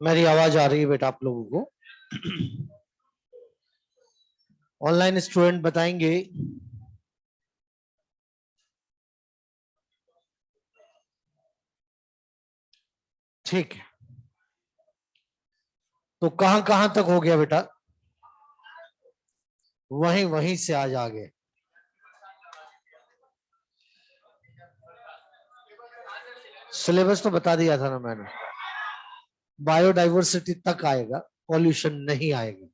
मेरी आवाज आ रही है बेटा आप लोगों को? ऑनलाइन स्टूडेंट बताएंगे। ठीक है, तो कहां कहां तक हो गया बेटा? वहीं वहीं से आज आगे। सिलेबस तो बता दिया था ना मैंने। बायोडाइवर्सिटी तक आएगा, पॉल्यूशन नहीं आएगा।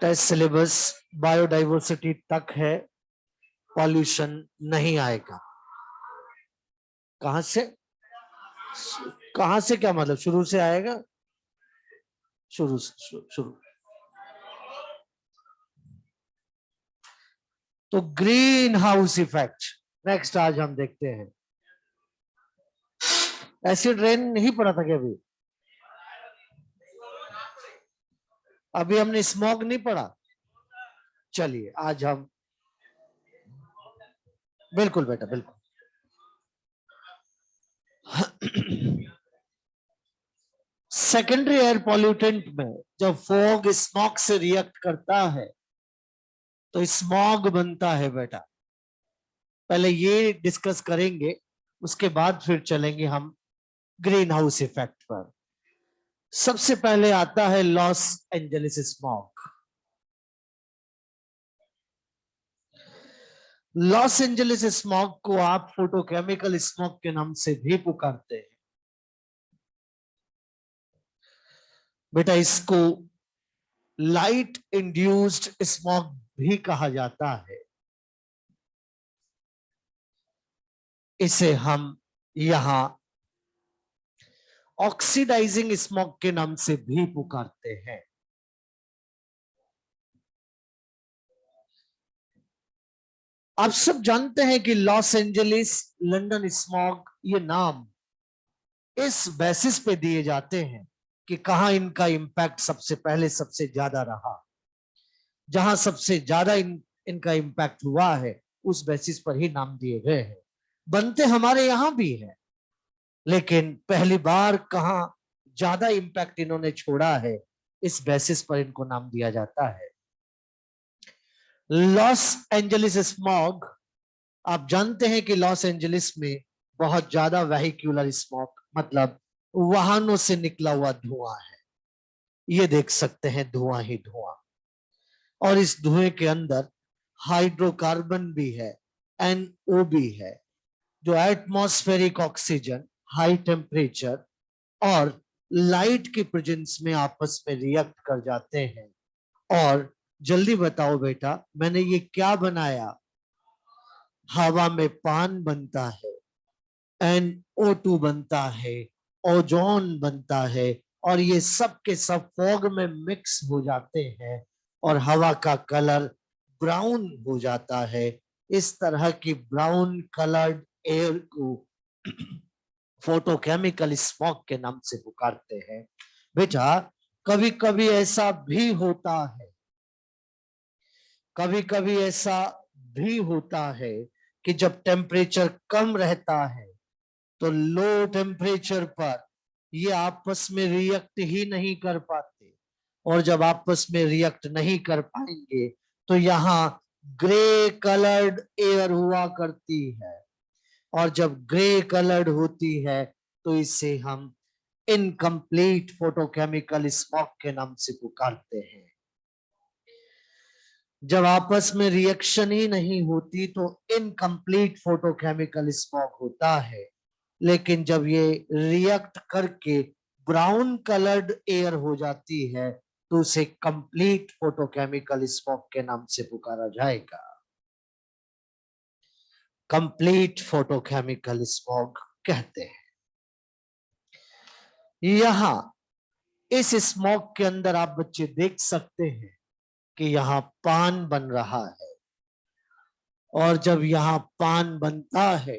टेस्ट सिलेबस बायोडाइवर्सिटी तक है, पॉल्यूशन नहीं आएगा। कहां से? कहां से क्या मतलब? शुरू से आएगा? शुरू से शुरू। तो ग्रीन हाउस इफेक्ट नेक्स्ट आज हम देखते हैं। एसिड रेन नहीं पड़ा था क्या अभी? अभी हमने स्मॉग नहीं पढ़ा। चलिए आज हम बिल्कुल बेटा बिल्कुल। सेकेंडरी एयर पॉल्यूटेंट में जब फॉग स्मॉग से रिएक्ट करता है तो स्मॉग बनता है बेटा। पहले ये डिस्कस करेंगे, उसके बाद फिर चलेंगे हम ग्रीन हाउस इफेक्ट पर। सबसे पहले आता है Los Angeles smog. Los Angeles smog को आप फोटोकेमिकल स्मॉग के नाम से भी पुकारते हैं बेटा। इसको लाइट इंड्यूस्ड स्मॉग भी कहा जाता है। इसे हम यहां ऑक्सीडाइजिंग स्मॉग के नाम से भी पुकारते हैं। आप सब जानते हैं कि लॉस एंजलिस, लंदन स्मॉग ये नाम इस बेसिस पे दिए जाते हैं कि कहां इनका इंपैक्ट सबसे पहले सबसे ज्यादा रहा। जहां सबसे ज्यादा इनका इंपैक्ट हुआ है उस बेसिस पर ही नाम दिए गए हैं। बनते हमारे यहां भी है, लेकिन पहली बार कहां ज्यादा इंपैक्ट इन्होंने छोड़ा है इस बेसिस पर इनको नाम दिया जाता है। लॉस एंजलिस स्मॉग, आप जानते हैं कि लॉस एंजलिस में बहुत ज्यादा वेहिकुलर स्मॉग मतलब वाहनों से निकला हुआ धुआं है। ये देख सकते हैं धुआं ही धुआं, और इस धुएं के अंदर हाइड्रोकार्बन भी है, NO भी है। जो एटमॉस्फेरिक ऑक्सीजन, हाई टेम्परेचर और लाइट की प्रेजेंस में आपस में रिएक्ट कर जाते हैं। और जल्दी बताओ बेटा, मैंने ये क्या बनाया? हवा में पान बनता है, NO2 बनता है, ओजोन बनता है, और ये सब के सब फॉग में मिक्स हो जाते हैं और हवा का कलर ब्राउन हो जाता है। इस तरह की ब्राउन कलर्ड एयर को फोटोकेमिकल स्मॉग के नाम से पुकारते हैं बेटा। कभी कभी ऐसा भी होता है, कभी कभी ऐसा भी होता है कि जब टेम्परेचर कम रहता है तो लो टेम्परेचर पर ये आपस में रिएक्ट ही नहीं कर पाते, और जब आपस में रिएक्ट नहीं कर पाएंगे तो यहाँ ग्रे कलर्ड एयर हुआ करती है, और जब ग्रे कलर्ड होती है तो इसे हम इनकम्प्लीट फोटोकेमिकल स्मॉग के नाम से पुकारते हैं। जब आपस में रिएक्शन ही नहीं होती तो इनकम्प्लीट फोटोकेमिकल स्मॉग होता है, लेकिन जब ये रिएक्ट करके ब्राउन कलर्ड एयर हो जाती है तो उसे कंप्लीट फोटोकेमिकल स्मॉग के नाम से पुकारा जाएगा। कंप्लीट फोटोकेमिकल स्मॉग कहते हैं। यहां इस स्मॉग के अंदर आप बच्चे देख सकते हैं कि यहाँ पान बन रहा है, और जब यहाँ पान बनता है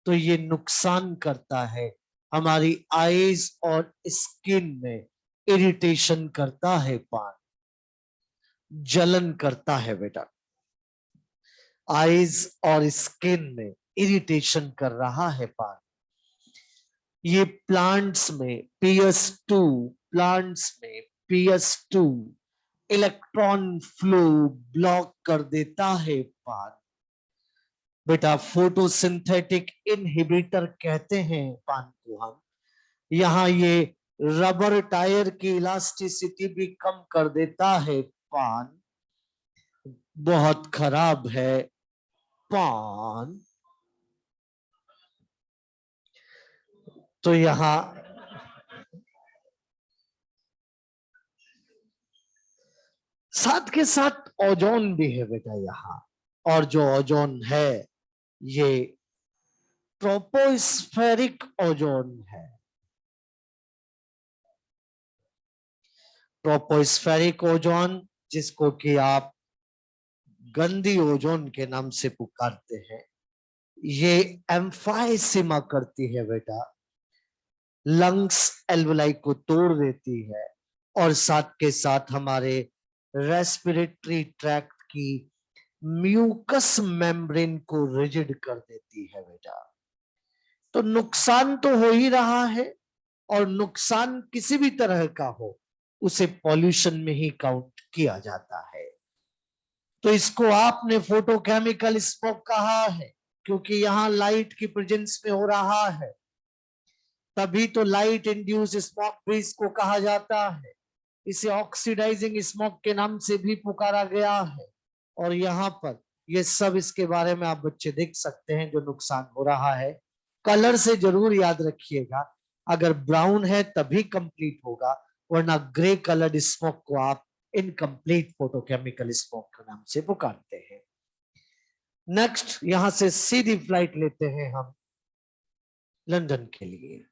तो ये नुकसान करता है हमारी आईज और स्किन में। इरिटेशन करता है पान, जलन करता है बेटा। आईज और स्किन में इरिटेशन कर रहा है पान। ये प्लांट्स में PS2, प्लांट्स में PS2 इलेक्ट्रॉन फ्लो ब्लॉक कर देता है पान। बेटा फोटोसिंथेटिक इनहिबिटर कहते हैं पान को हम। यहाँ ये रबर टायर की इलास्टिसिटी भी कम कर देता है पान। बहुत खराब है पान। तो यहाँ साथ के साथ ओजोन भी है बेटा यहाँ। और जो ओजोन है ये ट्रोपोस्फेरिक ओजोन है। ट्रोपोस्फेरिक ओजोन जिसको कि आप गंदी ओजोन के नाम से पुकारते हैं, ये एम्फाइसीमा करती है बेटा। लंग्स एल्वुलाई को तोड़ देती है और साथ के साथ हमारे रेस्पिरेटरी ट्रैक्ट की म्यूकस मेम्ब्रेन को रिजिड कर देती है बेटा। तो नुकसान तो हो ही रहा है, और नुकसान किसी भी तरह का हो उसे पॉल्यूशन में ही काउंट किया जाता है। तो इसको आपने फोटोकेमिकल स्मोक कहा है, क्योंकि यहां लाइट की प्रेजेंस में हो रहा है, तभी तो लाइट इंड्यूस स्मोक भी इसको कहा जाता है। इसे ऑक्सीडाइजिंग स्मोक के नाम से भी पुकारा गया है। और यहाँ पर ये सब इसके बारे में आप बच्चे देख सकते हैं जो नुकसान हो रहा है। कलर से जरूर याद रखिएगा, अगर ब्राउन है तभी कंप्लीट होगा, वरना ग्रे कलर्ड स्मोक को आप इनकम्प्लीट फोटोकेमिकल स्मोक के नाम से पुकारते हैं। नेक्स्ट यहां से सीधी फ्लाइट लेते हैं हम लंदन के लिए।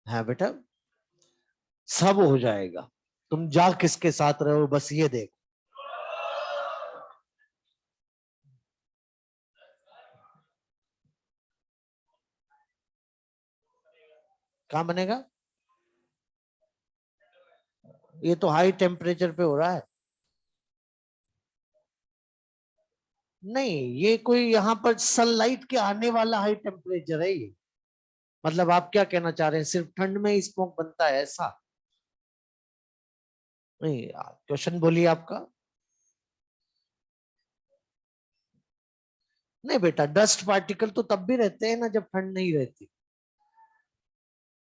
है बेटा, सब हो जाएगा, तुम जा किसके साथ रहो बस ये देखो। कहां बनेगा? ये तो हाई टेम्परेचर पे हो रहा है। नहीं, ये कोई यहाँ पर सनलाइट के आने वाला हाई टेम्परेचर है ये। मतलब आप क्या कहना चाह रहे हैं, सिर्फ ठंड में स्मोक बनता है ऐसा? नहीं, क्वेश्चन बोलिए आपका। नहीं बेटा, डस्ट पार्टिकल तो तब भी रहते हैं ना जब ठंड नहीं रहती,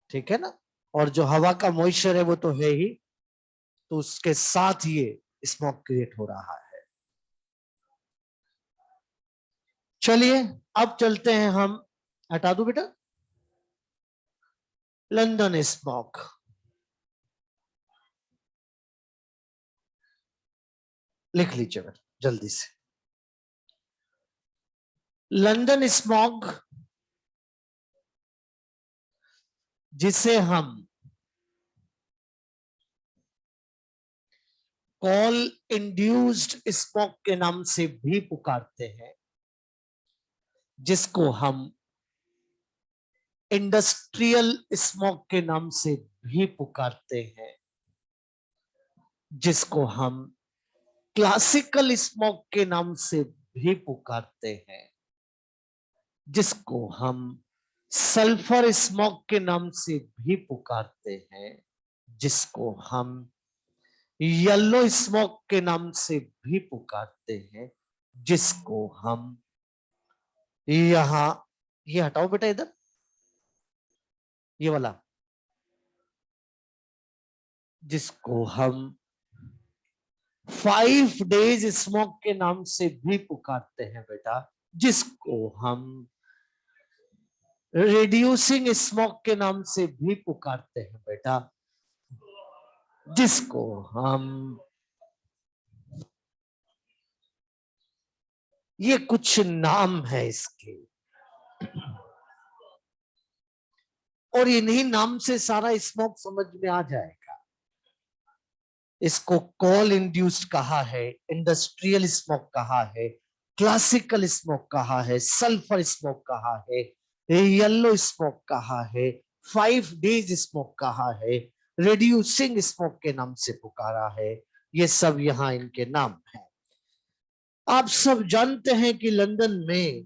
ठीक है ना। और जो हवा का मॉइस्चर है वो तो है ही, तो उसके साथ ये स्मोक क्रिएट हो रहा है। चलिए अब चलते हैं हम, हटा दो बेटा, लंदन स्मोक। लिख लीजिए बेटा जल्दी से। लंदन स्मॉग जिसे हम कॉल इंड्यूस्ड स्मोक के नाम से भी पुकारते हैं, जिसको हम इंडस्ट्रियल स्मोक के नाम से भी पुकारते हैं, जिसको हम क्लासिकल स्मोक के नाम से भी पुकारते हैं, जिसको हम सल्फर स्मोक के नाम से भी पुकारते हैं, जिसको हम येलो स्मोक के नाम से भी पुकारते हैं, जिसको हम यहां, ये हटाओ बेटा इधर, ये वाला, जिसको हम 5 डेज स्मोक के नाम से भी पुकारते हैं बेटा, जिसको हम रिड्यूसिंग स्मोक के नाम से भी पुकारते हैं बेटा, जिसको हम, ये कुछ नाम है इसके, और इन्हीं नाम से सारा स्मोक समझ में आ जाएगा। इसको कॉल इंड्यूस्ड कहा है, इंडस्ट्रियल स्मोक कहा है, क्लासिकल स्मोक कहा है, सल्फर स्मोक कहा है, येलो स्मोक कहा है, 5 डेज स्मोक कहा है, रिड्यूसिंग स्मोक के नाम से पुकारा है। ये सब यहाँ इनके नाम हैं। आप सब जानते हैं कि लंदन में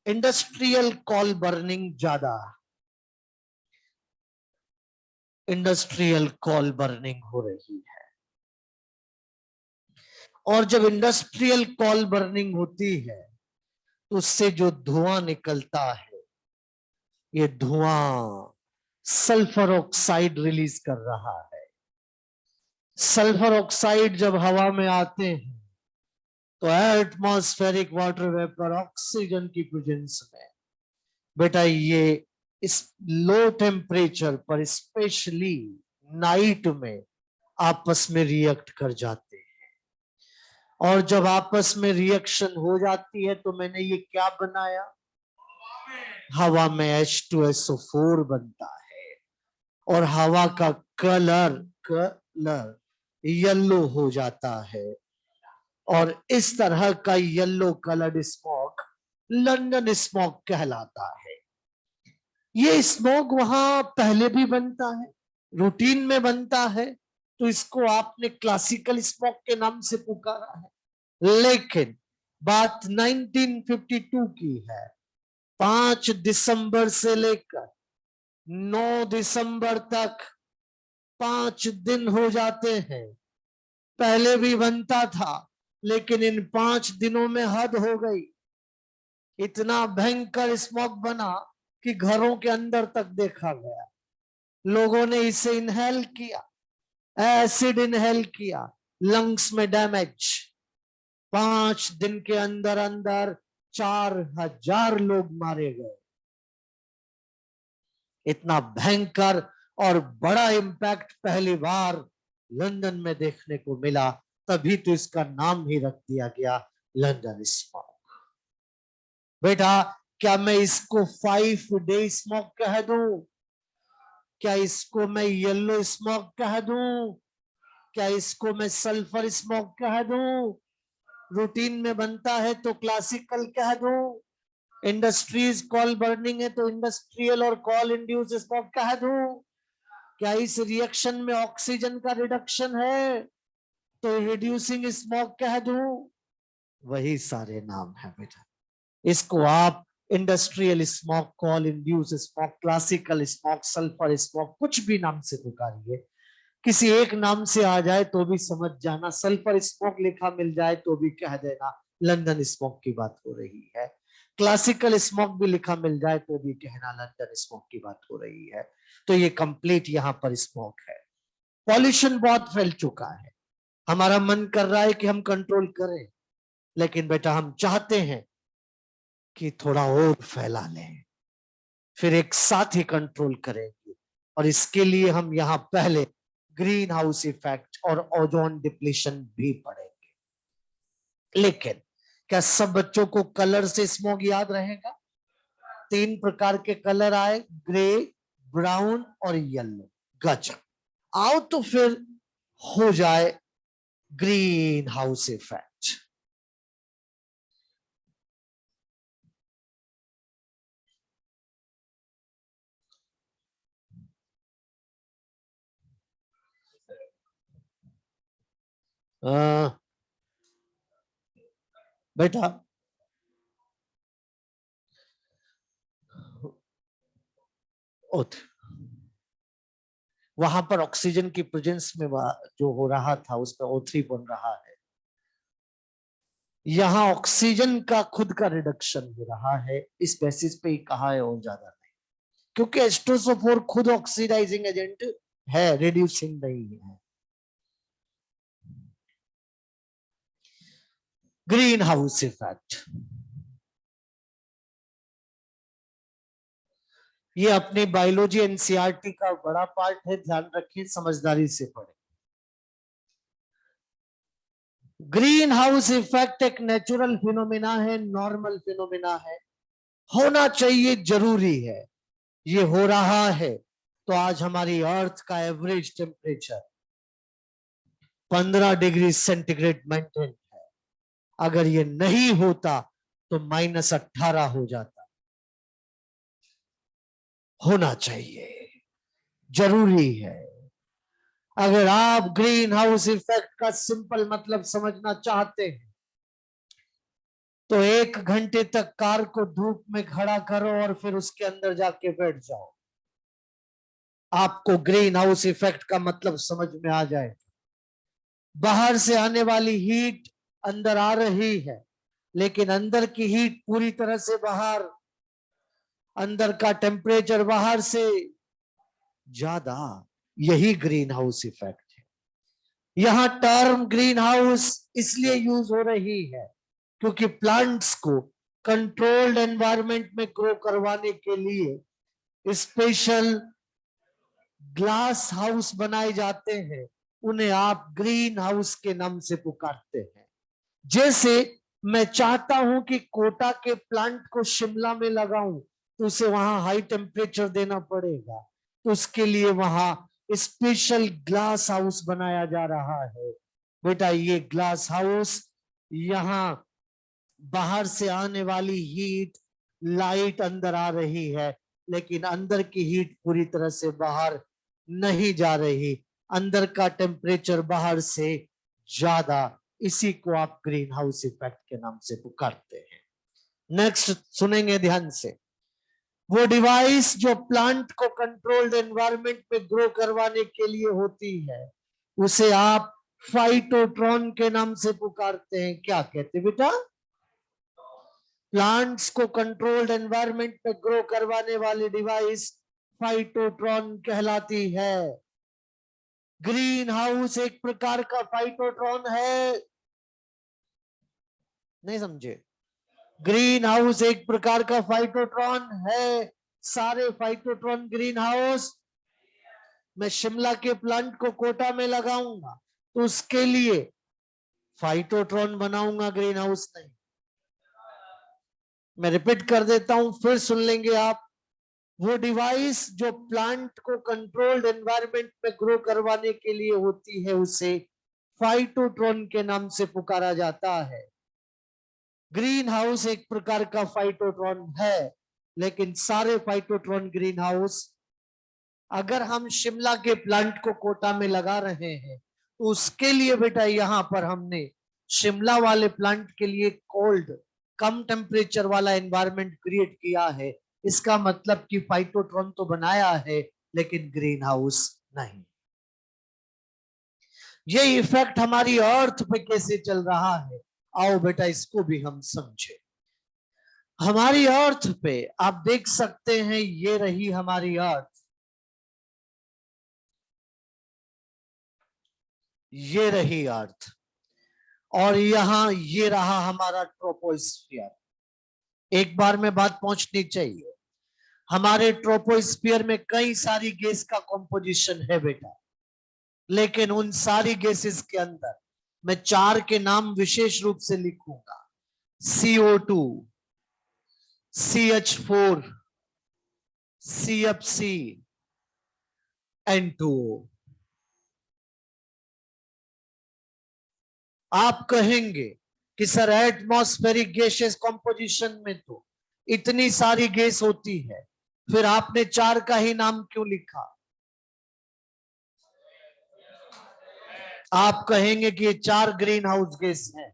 इंडस्ट्रियल कॉल बर्निंग ज्यादा, इंडस्ट्रियल कॉल बर्निंग हो रही है। और जब इंडस्ट्रियल कॉल बर्निंग होती है तो उससे जो धुआं निकलता है, ये धुआं सल्फर ऑक्साइड रिलीज कर रहा है। सल्फर ऑक्साइड जब हवा में आते हैं तो एटमॉस्फेरिक वाटर वेपर ऑक्सीजन की प्रेजेंस में बेटा ये इस लो टेम्परेचर पर स्पेशली नाइट में आपस में रिएक्ट कर जाते हैं। और जब आपस में रिएक्शन हो जाती है तो मैंने ये क्या बनाया, हवा में H2SO4 बनता है और हवा का कलर येलो हो जाता है। और इस तरह का yellow coloured smoke London smoke कहलाता है। ये स्मोक वहां पहले भी बनता है, रूटीन में बनता है, तो इसको आपने क्लासिकल स्मोक के नाम से पुकारा है। लेकिन बात 1952 की है। 5 दिसंबर से लेकर 9 दिसंबर तक 5 दिन हो जाते हैं। पहले भी बनता था लेकिन इन 5 दिनों में हद हो गई। इतना भयंकर स्मोक बना कि घरों के अंदर तक देखा गया। लोगों ने इसे इनहेल किया, एसिड इनहेल किया, लंग्स में डैमेज। 5 दिन के अंदर अंदर 4000 लोग मारे गए। इतना भयंकर और बड़ा इंपैक्ट पहली बार लंदन में देखने को मिला, तभी तो इसका नाम ही रख दिया गया लंदन स्मॉग। बेटा क्या मैं इसको 5 डे स्मॉग कह दूं? क्या इसको मैं येलो स्मॉग कह दूं? क्या इसको मैं सल्फर स्मॉग कह दूं? रूटीन में बनता है तो क्लासिकल कह दूं? इंडस्ट्रीज कॉल बर्निंग है तो इंडस्ट्रियल और कॉल इंड्यूस स्मॉग कह दूं? क्या इस रिएक्शन में ऑक्सीजन का रिडक्शन है तो रिड्यूसिंग स्मॉग कह दूं? वही सारे नाम है बेटा। इसको आप industrial smog, call induce smog, classical smog, sulphur smog, कुछ भी नाम से पुकारिए। किसी एक नाम से आ जाए तो भी समझ जाना, सल्फर स्मॉग लिखा मिल जाए तो भी कह देना लंदन स्मॉग की बात हो रही है। क्लासिकल स्मॉग भी लिखा मिल जाए तो भी कहना लंदन स्मॉग की बात हो रही है। तो ये कंप्लीट यहां पर स्मॉग है। पॉल्यूशन बहुत फैल चुका है। हमारा मन कर रहा है कि हम कंट्रोल करें, लेकिन बेटा हम चाहते हैं कि थोड़ा और फैला लें, फिर एक साथ ही कंट्रोल करेंगे। और इसके लिए हम यहां पहले ग्रीन हाउस इफेक्ट और ओजोन डिप्लीशन भी पढ़ेंगे। लेकिन क्या सब बच्चों को कलर से स्मॉग याद रहेगा? 3 प्रकार के कलर आए, ग्रे, ब्राउन और येलो। गजब। आओ तो फिर हो जाए ग्रीन हाउस इफेक्ट। बेटा वहां पर ऑक्सीजन की प्रेजेंस में जो हो रहा था उसमें O3 बन रहा है। यहां ऑक्सीजन का खुद का रिडक्शन हो रहा है, इस बेसिस पे ही कहा है और ज्यादा नहीं, क्योंकि H2SO4 खुद ऑक्सीडाइजिंग एजेंट है, रिड्यूसिंग नहीं है। ग्रीन हाउस इफेक्ट ये अपनी बायोलॉजी एनसीईआरटी का बड़ा पार्ट है, ध्यान रखिए, समझदारी से पढ़े। ग्रीन हाउस इफेक्ट एक नेचुरल फिनोमिना है, नॉर्मल फिनोमिना है, होना चाहिए, जरूरी है। ये हो रहा है तो आज हमारी अर्थ का average temperature 15 degree centigrade maintain है। अगर ये नहीं होता तो -18 हो जाता। होना चाहिए, जरूरी है। अगर आप ग्रीन हाउस इफेक्ट का सिंपल मतलब समझना चाहते हैं तो 1 घंटे तक कार को धूप में खड़ा करो और फिर उसके अंदर जाके बैठ जाओ, आपको ग्रीन हाउस इफेक्ट का मतलब समझ में आ जाए। बाहर से आने वाली हीट अंदर आ रही है, लेकिन अंदर की हीट पूरी तरह से बाहर, अंदर का टेम्परेचर बाहर से ज्यादा, यही ग्रीन हाउस इफेक्ट है। यहां टर्म ग्रीन हाउस इसलिए यूज हो रही है क्योंकि प्लांट्स को कंट्रोल्ड एनवायरनमेंट में ग्रो करवाने के लिए स्पेशल ग्लास हाउस बनाए जाते हैं, उन्हें आप ग्रीन हाउस के नाम से पुकारते हैं। जैसे मैं चाहता हूं कि कोटा के प्लांट को शिमला में लगाऊं, तो उसे वहां हाई टेम्परेचर देना पड़ेगा, तो उसके लिए वहां स्पेशल ग्लास हाउस बनाया जा रहा है। बेटा ये ग्लास हाउस, यहां बाहर से आने वाली हीट, लाइट अंदर आ रही है, लेकिन अंदर की हीट पूरी तरह से बाहर नहीं जा रही, अंदर का टेम्परेचर बाहर से ज्यादा, इसी को आप ग्रीन हाउस इफेक्ट के नाम से पुकारते हैं। नेक्स्ट सुनेंगे ध्यान से। वो डिवाइस जो प्लांट को कंट्रोल्ड एनवायरनमेंट में ग्रो करवाने के लिए होती है, उसे आप फाइटोट्रॉन के नाम से पुकारते हैं। क्या कहते हैं बेटा? प्लांट्स को कंट्रोल्ड एनवायरनमेंट में ग्रो करवाने वाली डिवाइस फाइटोट्रॉन कहलाती है। ग्रीन हाउस एक प्रकार का फाइटोट्रॉन है, नहीं समझे? ग्रीन हाउस एक प्रकार का फाइटोट्रॉन है। सारे फाइटोट्रॉन ग्रीन हाउस, मैं शिमला के प्लांट को कोटा में लगाऊंगा तो उसके लिए फाइटोट्रॉन बनाऊंगा, ग्रीन हाउस नहीं। मैं रिपीट कर देता हूं, फिर सुन लेंगे आप। वो डिवाइस जो प्लांट को कंट्रोल्ड एनवायरनमेंट में ग्रो करवाने के लिए होती है, उसे फाइटोट्रॉन के नाम से पुकारा जाता है। ग्रीन हाउस एक प्रकार का फाइटोट्रॉन है, लेकिन सारे फाइटोट्रॉन ग्रीन हाउस, अगर हम शिमला के प्लांट को कोटा में लगा रहे हैं तो उसके लिए बेटा यहां पर हमने शिमला वाले प्लांट के लिए कोल्ड, कम टेम्परेचर वाला एनवायरनमेंट क्रिएट किया है। इसका मतलब कि फाइटोट्रॉन तो बनाया है, लेकिन ग्रीन हाउस नहीं। ये इफेक्ट हमारी अर्थ पे कैसे चल रहा है, आओ बेटा इसको भी हम समझे। हमारी अर्थ पे आप देख सकते हैं, ये रही हमारी अर्थ, ये रही अर्थ, और यहां ये रहा हमारा ट्रोपोस्फियर। एक बार में बात पहुंचनी चाहिए। हमारे ट्रोपोस्फियर में कई सारी गैस का कंपोजिशन है बेटा, लेकिन उन सारी गैसेस के अंदर मैं 4 के नाम विशेष रूप से लिखूंगा। CO2, CH4, CFC, N2O। आप कहेंगे कि सर एटमॉस्फेरिक गैसेस कंपोजिशन में तो इतनी सारी गैस होती है, फिर आपने 4 का ही नाम क्यों लिखा? आप कहेंगे कि ये 4 ग्रीन हाउस गैस हैं,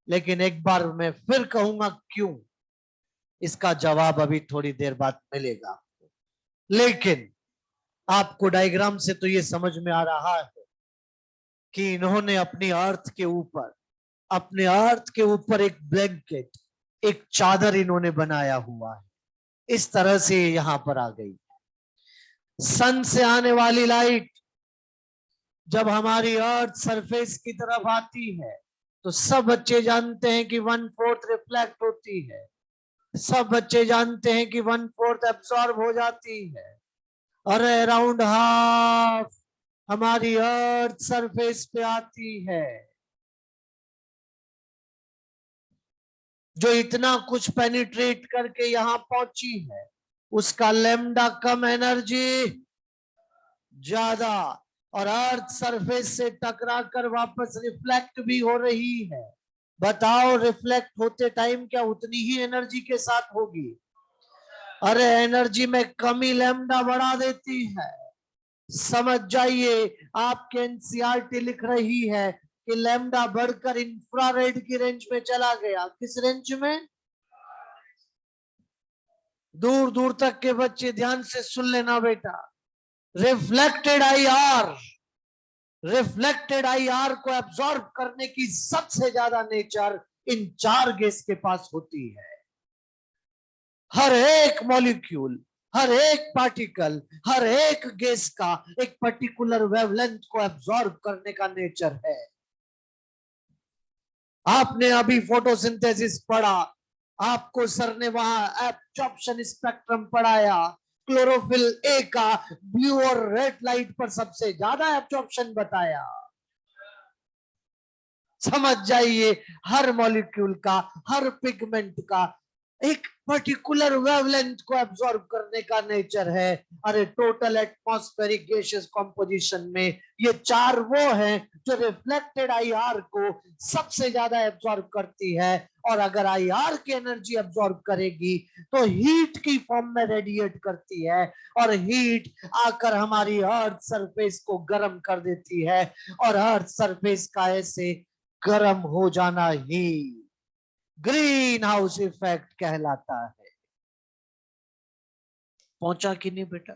लेकिन एक बार मैं फिर कहूंगा क्यों। इसका जवाब अभी थोड़ी देर बाद मिलेगा आपको, लेकिन आपको डायग्राम से तो ये समझ में आ रहा है कि इन्होंने अपनी अर्थ के ऊपर, अपने अर्थ के ऊपर एक ब्लैंकेट, एक चादर इन्होंने बनाया हुआ है। इस तरह से यहां पर आ गई। सन से आने वाली लाइट जब हमारी अर्थ सरफेस की तरफ आती है, तो सब बच्चे जानते हैं कि 1/4 रिफ्लेक्ट होती है, सब बच्चे जानते हैं कि 1/4 एब्सॉर्ब हो जाती है, और अराउंड हाफ हमारी अर्थ सरफेस पे आती है। जो इतना कुछ पेनिट्रेट करके यहां पहुंची है, उसका लैम्डा कम, एनर्जी ज्यादा, और अर्थ सरफेस से टकरा कर वापस रिफ्लेक्ट भी हो रही है। बताओ रिफ्लेक्ट होते टाइम क्या उतनी ही एनर्जी के साथ होगी? अरे एनर्जी में कमी लैम्डा बढ़ा देती है। समझ जाइए, आपके एनसीईआरटी लिख रही है कि लैम्डा बढ़कर इंफ्रारेड की रेंज में चला गया। किस रेंज में? दूर दूर तक के बच्चे ध्यान से सुन लेना बेटा। रिफ्लेक्टेड आई आर को एब्जॉर्ब करने की सबसे ज्यादा नेचर इन चार गैस के पास होती है। हर एक मॉलिक्यूल, हर एक पार्टिकल, हर एक गैस का एक पर्टिकुलर वेवलेंथ को एब्जॉर्ब करने का नेचर है। आपने अभी फोटोसिंथेसिस पढ़ा, आपको सर ने वहां एब्जॉर्प्शन स्पेक्ट्रम पढ़ाया। क्लोरोफिल ए का ब्लू और रेड लाइट पर सबसे ज्यादा एब्जॉर्प्शन बताया। समझ जाइए, हर मॉलिक्यूल का, हर पिगमेंट का एक पर्टिकुलर वेवलेंथ को एब्जॉर्ब करने का नेचर है। अरे टोटल एटमॉस्फेरिक गैसियस कंपोजिशन में ये चार वो हैं जो रिफ्लेक्टेड आईआर को सबसे ज्यादा एब्जॉर्ब करती है। और अगर आईआर की एनर्जी एब्जॉर्ब करेगी तो हीट की फॉर्म में रेडिएट करती है, और हीट आकर हमारी अर्थ सरफेस को गर्म कर देती है, और अर्थ सरफेस का ऐसे गर्म हो जाना ही ग्रीन हाउस इफेक्ट कहलाता है। पहुंचा कि नहीं बेटा?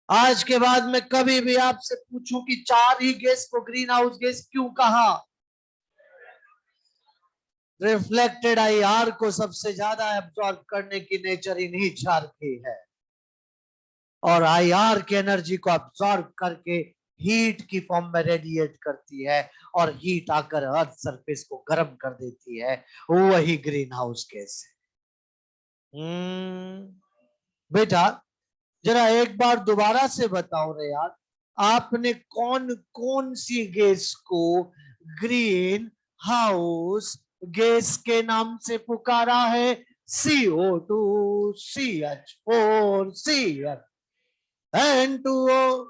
आज के बाद मैं कभी भी आपसे पूछूं कि चार ही गैस को ग्रीन हाउस गैस क्यों कहा? रिफ्लेक्टेड आईआर को सबसे ज्यादा एब्जॉर्ब करने की नेचर इन्हीं चार की है, और आईआर की एनर्जी को एब्जॉर्ब करके हीट की फॉर्म में रेडिएट करती है, और हीट आकर अर्थ सरफेस को गर्म कर देती है। वही ग्रीन हाउस गैस है। बेटा जरा एक बार दोबारा से बताओ रे यार, आपने कौन कौन सी गैस को ग्रीन हाउस गैस के नाम से पुकारा है? CO2, CH4, CF, N2O।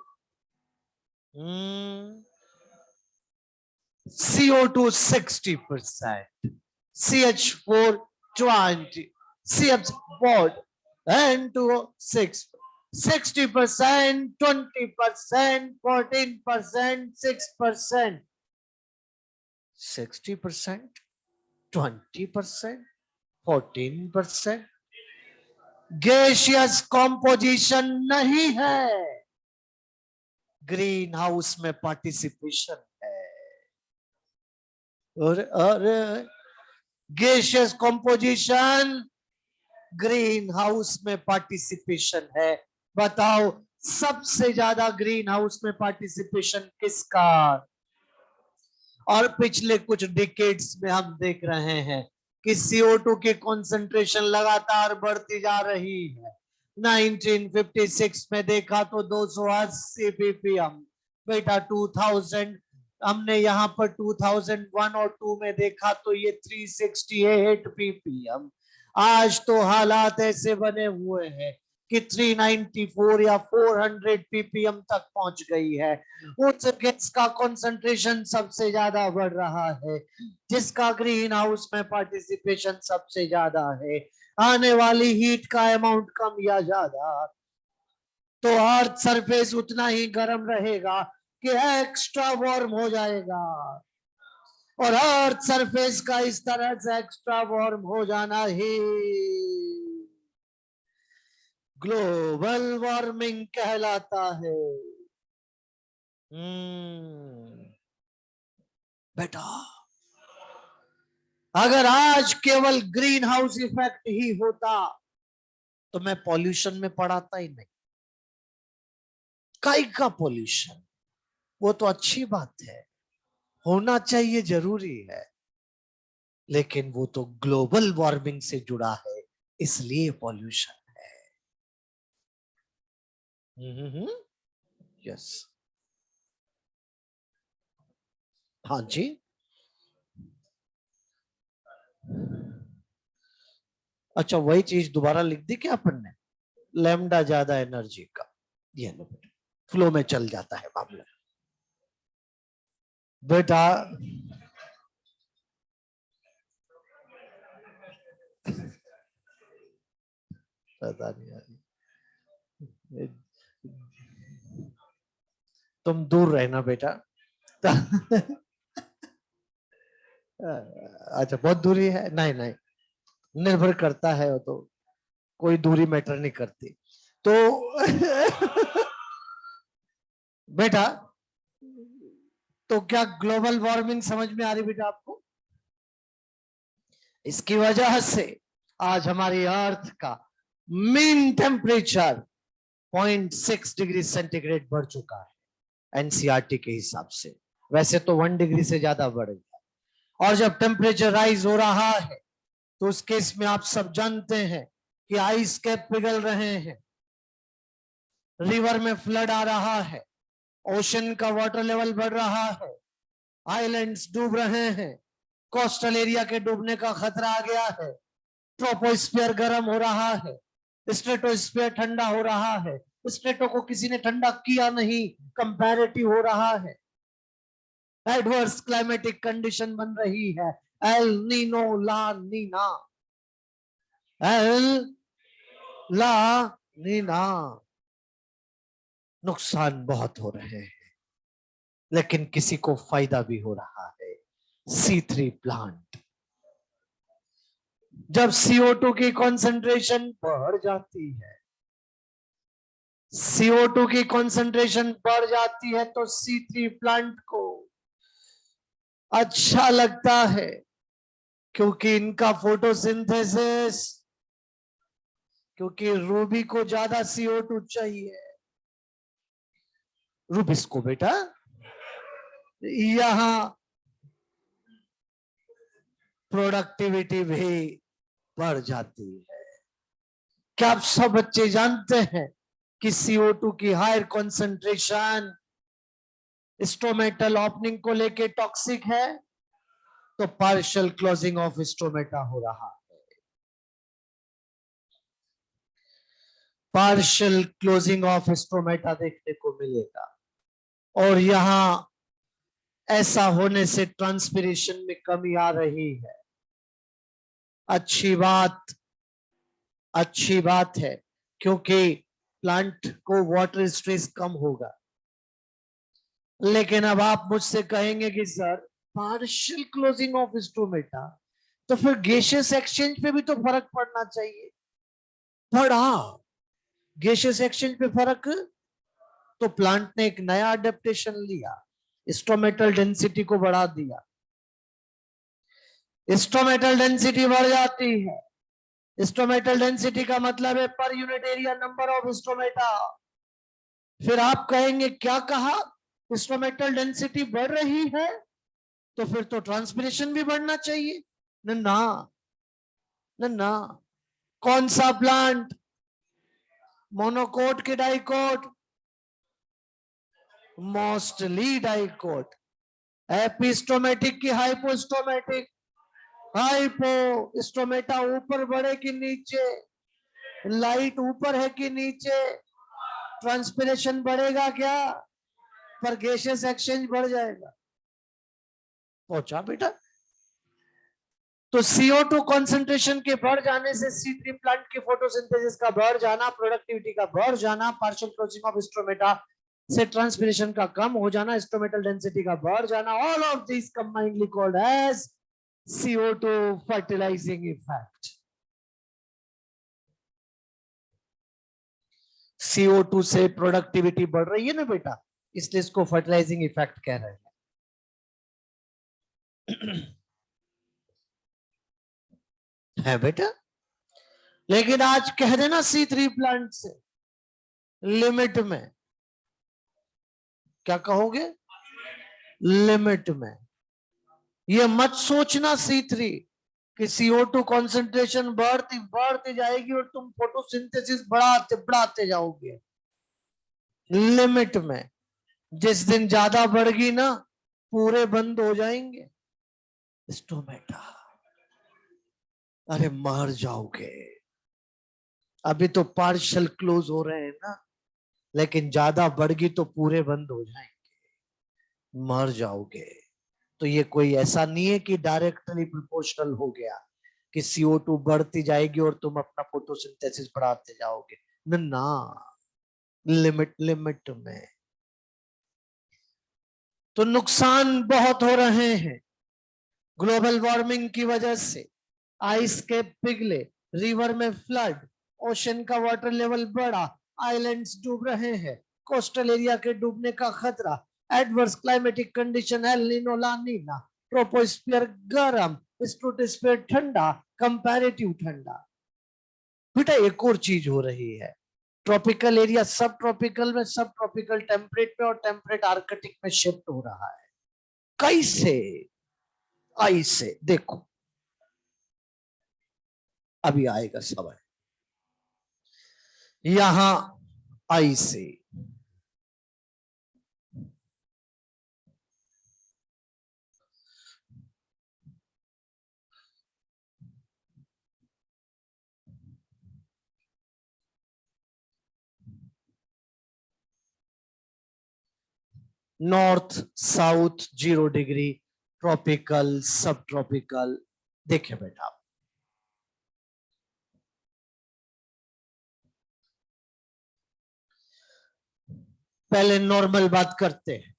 CO2 60%, CH4 20, CF4, N2O 6, 60%, 20%, 14%, 6%, 60%, 20%, 14%। Gaseous composition नहीं है, ग्रीन हाउस में पार्टिसिपेशन है। और गैसियस कॉम्पोजिशन, ग्रीन हाउस में पार्टिसिपेशन है। बताओ सबसे ज्यादा ग्रीन हाउस में पार्टिसिपेशन किसका? और पिछले कुछ डिकेड्स में हम देख रहे हैं कि CO2 की कंसंट्रेशन लगातार बढ़ती जा रही है। 1956 में देखा तो 280 ppm, बेटा 2000 हमने यहाँ पर 2001 और 2 में देखा तो ये 368 ppm। आज तो हालात ऐसे बने हुए हैं कि 394 या 400 ppm तक पहुंच गई है। उस गैस का कंसंट्रेशन सबसे ज्यादा बढ़ रहा है, जिसका ग्रीन हाउस में पार्टिसिपेशन सबसे ज्यादा है। आने वाली हीट का अमाउंट कम या ज्यादा, तो अर्थ सरफेस उतना ही गर्म रहेगा कि एक्स्ट्रा वार्म हो जाएगा। और अर्थ सरफेस का इस तरह से एक्स्ट्रा वार्म हो जाना ही ग्लोबल वार्मिंग कहलाता है। बेटा अगर आज केवल ग्रीन हाउस इफेक्ट ही होता तो मैं पॉल्यूशन में पढ़ाता ही नहीं। काई का पॉल्यूशन, वो तो अच्छी बात है, होना चाहिए, जरूरी है, लेकिन वो तो ग्लोबल वार्मिंग से जुड़ा है, इसलिए पॉल्यूशन है। यस, हाँ जी। अच्छा वही चीज दोबारा लिख दी क्या अपन ने? लैम्डा ज्यादा एनर्जी का, ये लो बेटा, फ्लो में चल जाता है मामला। बेटा पता नहीं यार, तुम दूर रहना बेटा, अच्छा बहुत दूरी है, नहीं नहीं, निर्भर करता है वो तो, कोई दूरी मैटर नहीं करती। तो बेटा, तो क्या ग्लोबल वार्मिंग समझ में आ रही बेटा आपको? इसकी वजह से आज हमारी अर्थ का मीन टेम्परेचर 0.6 डिग्री सेंटीग्रेड बढ़ चुका है एनसीईआरटी के हिसाब से। वैसे तो 1 डिग्री से ज्यादा बढ़ गया। और जब टेम्परेचर राइज हो रहा है तो उस केस में आप सब जानते हैं कि आइस कैप पिघल रहे हैं, रिवर में फ्लड आ रहा है, ओशन का वाटर लेवल बढ़ रहा है, आइलैंड्स डूब रहे हैं, कोस्टल एरिया के डूबने का खतरा आ गया है, ट्रोपोस्फीयर गर्म हो रहा है, स्ट्रेटोस्फीयर ठंडा हो रहा है, स्ट्रेटो को किसी ने ठंडा किया नहीं, कंपैरेटिव हो रहा है, एडवर्स क्लाइमेटिक कंडीशन बन रही है, L Nino La Neena, L ला नीना। नुकसान बहुत हो रहे हैं लेकिन किसी को फायदा भी हो रहा है। C3 प्लांट, जब CO2 की कॉन्सेंट्रेशन बढ़ जाती है, CO2 की कॉन्सेंट्रेशन बढ़ जाती है तो C3 प्लांट को अच्छा लगता है, क्योंकि इनका फोटोसिंथेसिस, क्योंकि रूबी को ज्यादा CO2 चाहिए। रूबिस को बेटा यहां प्रोडक्टिविटी भी बढ़ जाती है। क्या आप सब बच्चे जानते हैं कि CO2 की हायर कॉन्सेंट्रेशन स्टोमेटल ओपनिंग को लेके टॉक्सिक है? तो पार्शियल क्लोजिंग ऑफ स्टोमेटा हो रहा है, पार्शियल क्लोजिंग ऑफ स्टोमेटा देखने को मिलेगा। और यहां ऐसा होने से ट्रांसपिरेशन में कमी आ रही है। अच्छी बात, अच्छी बात है, क्योंकि प्लांट को वाटर स्ट्रेस कम होगा। लेकिन अब आप मुझसे कहेंगे कि sir partial closing of stomata, तो फिर गैसियस एक्सचेंज पे भी तो फर्क पड़ना चाहिए। पड़ा, गैसियस एक्सचेंज पे फर्क, तो प्लांट ने एक नया अडेप्टेशन लिया, स्टोमेटल डेंसिटी को बढ़ा दिया। स्टोमेटल डेंसिटी बढ़ जाती है, स्टोमेटल डेंसिटी का मतलब है per unit area number of stomata. फिर आप कहेंगे क्या कहा, स्टोमेटल डेंसिटी बढ़ रही है तो फिर तो ट्रांसपिरेशन भी बढ़ना चाहिए। ना ना, कौन सा प्लांट, मोनोकोट के डाइकोट? Mostly dicot. एपिस्टोमेटिक की हाइपोस्टोमेटिक? हाइपो। स्टोमेटा ऊपर बढ़े कि नीचे, लाइट ऊपर है कि नीचे, ट्रांसपिरेशन बढ़ेगा क्या, पर गैसियस एक्सचेंज बढ़ जाएगा। पहुंचा बेटा? तो CO2 कॉन्सेंट्रेशन के बढ़ जाने से C3 प्लांट के फोटोसिंथेसिस का बढ़ जाना, प्रोडक्टिविटी का बढ़ जाना, पार्शियल क्लोजिंग ऑफ स्टोमेटा से ट्रांसपिरेशन का कम हो जाना, स्टोमेटल डेंसिटी का बढ़ जाना, all of this combinedly called as CO2 fertilising effect. CO2 से प्रोडक्टिविटी बढ़ रही है ना बेटा, इसलिए इसको फर्टिलाइजिंग इफेक्ट कह रहे हैं। है बेटा, लेकिन आज कह देना C3 प्लांट से लिमिट में, क्या कहोगे? लिमिट में। ये मत सोचना C3 कि CO2 कॉन्सेंट्रेशन बढ़ती बढ़ती जाएगी और तुम फोटोसिंथेसिस बढ़ाते बढ़ाते जाओगे। लिमिट में। जिस दिन ज्यादा बढ़गी ना, पूरे बंद हो जाएंगे स्टोमेटा, अरे मर जाओगे। अभी तो पार्शियल क्लोज हो रहे हैं ना, लेकिन ज्यादा बढ़गी तो पूरे बंद हो जाएंगे, मर जाओगे। तो ये कोई ऐसा नहीं है कि डायरेक्टली प्रोपोर्शनल हो गया कि CO2 बढ़ती जाएगी और तुम अपना फोटोसिंथेसिस बढ़ाते जाओगे। ना, लिमिट लिमिट में। तो नुकसान बहुत हो रहे हैं ग्लोबल वार्मिंग की वजह से। आइस के पिघले, रिवर में फ्लड, ओशन का वाटर लेवल बढ़ा, आइलैंड्स डूब रहे हैं, कोस्टल एरिया के डूबने का खतरा, adverse climatic condition, El Nino, La Nina, troposphere गर्म, स्ट्रेटोस्फियर ठंडा, कंपैरेटिव ठंडा। बेटा एक और चीज हो रही है, ट्रॉपिकल एरिया सब ट्रॉपिकल में, सब ट्रॉपिकल टेम्परेट में और टेम्परेट आर्कटिक में शिफ्ट हो रहा है। कैसे? आई से देखो, अभी आएगा समय। यहां आई से नॉर्थ साउथ 0 डिग्री, ट्रॉपिकल सब ट्रॉपिकल। देखिए बेटा, पहले नॉर्मल बात करते हैं।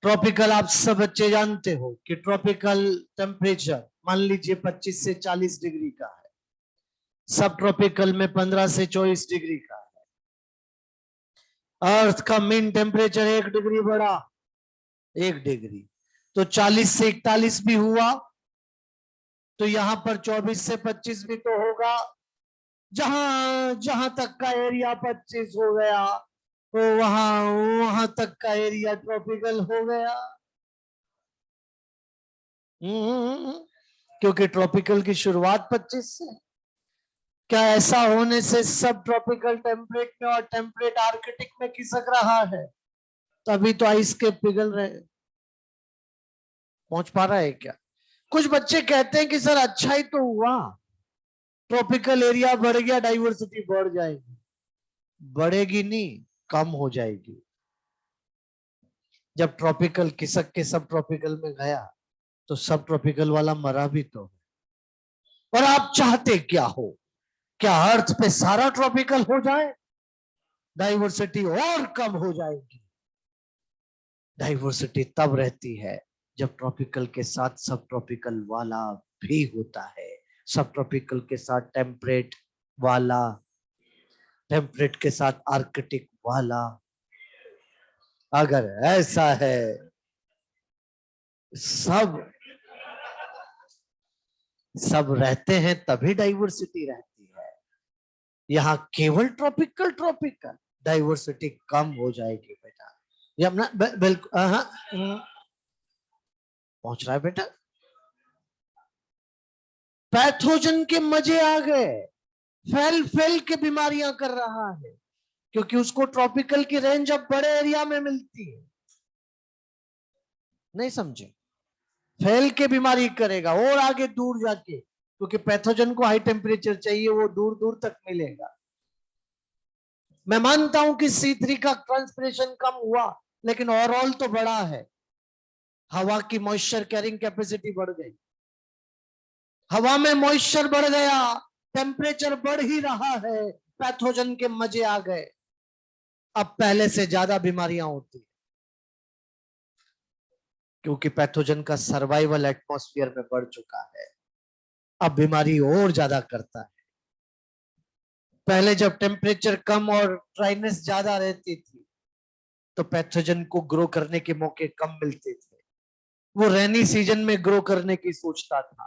ट्रॉपिकल आप सब बच्चे जानते हो कि ट्रॉपिकल टेम्परेचर मान लीजिए 25 से 40 डिग्री का है, सब ट्रॉपिकल में 15 से 24 डिग्री का है। अर्थ का मीन टेम्परेचर 1 डिग्री बढ़ा, 1 डिग्री, तो 40 से 41 भी हुआ, तो यहां पर 24 से 25 भी तो होगा। जहां जहां तक का एरिया 25 हो गया, तो वहां वहां तक का एरिया ट्रॉपिकल हो गया। क्योंकि ट्रॉपिकल की शुरुआत 25 से। क्या ऐसा होने से सब ट्रॉपिकल टेम्परेट में और टेम्परेट आर्कटिक में खिसक रहा है? तभी तो आइस के पिघल रहे। पहुंच पा रहा है क्या? कुछ बच्चे कहते हैं कि सर अच्छा ही तो हुआ, ट्रॉपिकल एरिया बढ़ गया, डाइवर्सिटी बढ़ जाएगी। बढ़ेगी नहीं, कम हो जाएगी। जब ट्रॉपिकल खिसक के सब ट्रॉपिकल में गया, तो सब ट्रॉपिकल वाला मरा भी तो। और आप चाहते क्या हो? क्या अर्थ पे सारा ट्रॉपिकल हो जाए? डाइवर्सिटी और कम हो जाएगी। डाइवर्सिटी तब रहती है जब ट्रॉपिकल के साथ सब ट्रॉपिकल वाला भी होता है, सब ट्रॉपिकल के साथ टेम्परेट वाला, टेम्परेट के साथ आर्कटिक वाला। अगर ऐसा है, सब सब रहते हैं तभी डाइवर्सिटी रहती है। यहाँ केवल ट्रॉपिकल ट्रॉपिकल, डाइवर्सिटी कम हो जाएगी बेटा। ये अपना बिल्कुल पहुंच रहा है बेटा। पैथोजन के मजे आ गए, फैल फैल के बीमारियां कर रहा है, क्योंकि उसको ट्रॉपिकल की रेंज अब बड़े एरिया में मिलती है। नहीं समझे? फैल के बीमारी करेगा और आगे दूर जाके, क्योंकि पैथोजन को हाई टेम्परेचर चाहिए, वो दूर दूर तक मिलेगा। मैं मानता हूं कि C3 का ट्रांसपिरेशन कम हुआ, लेकिन ओवरऑल तो बड़ा है। हवा की मॉइस्चर कैरिंग कैपेसिटी बढ़ गई, हवा में मॉइस्चर बढ़ गया, टेम्परेचर बढ़ ही रहा है, पैथोजन के मजे आ गए। अब पहले से ज्यादा बीमारियां होती है, क्योंकि पैथोजन का सर्वाइवल एटमॉस्फेयर में बढ़ चुका है। अब बीमारी और ज्यादा करता है। पहले जब टेम्परेचर कम और ड्राइनेस ज्यादा रहती थी, तो पैथोजन को ग्रो करने के मौके कम मिलते थे। वो रेनी सीजन में ग्रो करने की सोचता था।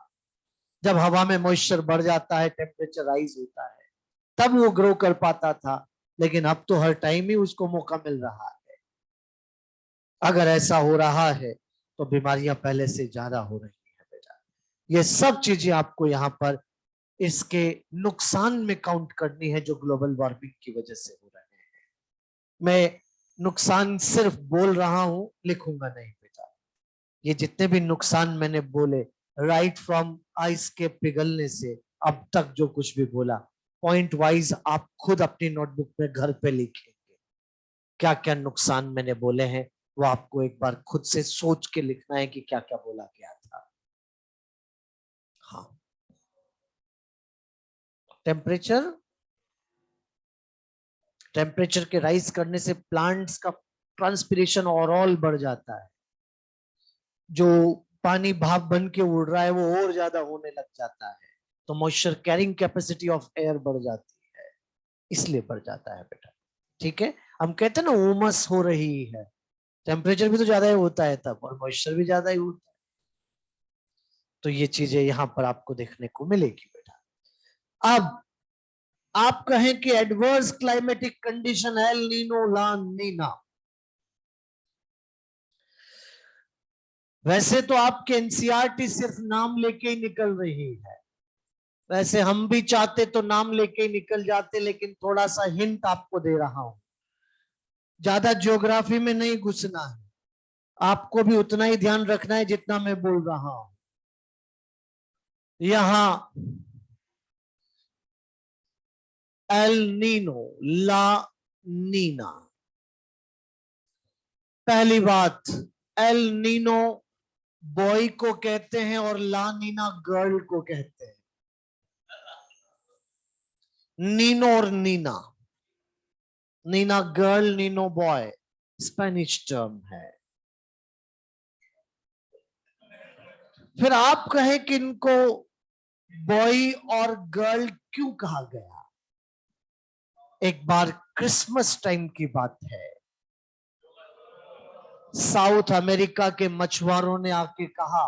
जब हवा में मॉइस्चर बढ़ जाता है, टेम्परेचर राइज होता है, तब वो ग्रो कर पाता था। लेकिन अब तो हर टाइम ही उसको मौका मिल रहा है। अगर ऐसा हो रहा है, तो बीमारियां पहले से ज्यादा हो रही है बेटा। ये सब चीजें आपको यहाँ पर इसके नुकसान में काउंट करनी है, जो ग्लोबल वार्मिंग की वजह से हो रहे हैं। मैं नुकसान सिर्फ बोल रहा हूं, लिखूंगा नहीं बेटा। ये जितने भी नुकसान मैंने बोले, राइट फ्रॉम आइस के पिघलने से अब तक जो कुछ भी बोला, पॉइंट वाइज आप खुद अपनी नोटबुक में घर पे लिखेंगे। क्या क्या नुकसान मैंने बोले हैं, वो आपको एक बार खुद से सोच के लिखना है कि क्या क्या बोला गया था। हाँ, टेम्परेचर टेम्परेचर के राइज करने से प्लांट्स का ट्रांसपिरेशन ओवरऑल बढ़ जाता है, जो पानी भाप बन के उड़ रहा है वो और ज्यादा होने लग जाता है, तो moisture carrying capacity of air बढ़ जाती है, इसलिए बढ़ जाता है बेटा। ठीक है, हम कहते हैं ना उमस हो रही है, टेम्परेचर भी तो ज्यादा ही होता है तब, और मॉइस्चर भी ज्यादा ही होता है, तो ये चीजें यहां पर आपको देखने को मिलेगी बेटा। अब आप कहें कि adverse climatic condition El Nino La Nina, वैसे तो आपके एनसीईआरटी सिर्फ नाम लेके ही निकल रही है, वैसे हम भी चाहते तो नाम लेके ही निकल जाते, लेकिन थोड़ा सा हिंट आपको दे रहा हूं, ज्यादा ज्योग्राफी में नहीं घुसना है, आपको भी उतना ही ध्यान रखना है जितना मैं बोल रहा हूं। यहां एल नीनो, ला नीना, पहली बात एल नीनो बॉय को कहते हैं और ला नीना गर्ल को कहते हैं, नीनो और Nina, Nina girl Nino boy Spanish term है। फिर आप कहें कि इनको बॉय और गर्ल क्यों कहा गया, एक बार क्रिसमस टाइम की बात है, साउथ अमेरिका के मछुआरों ने आके कहा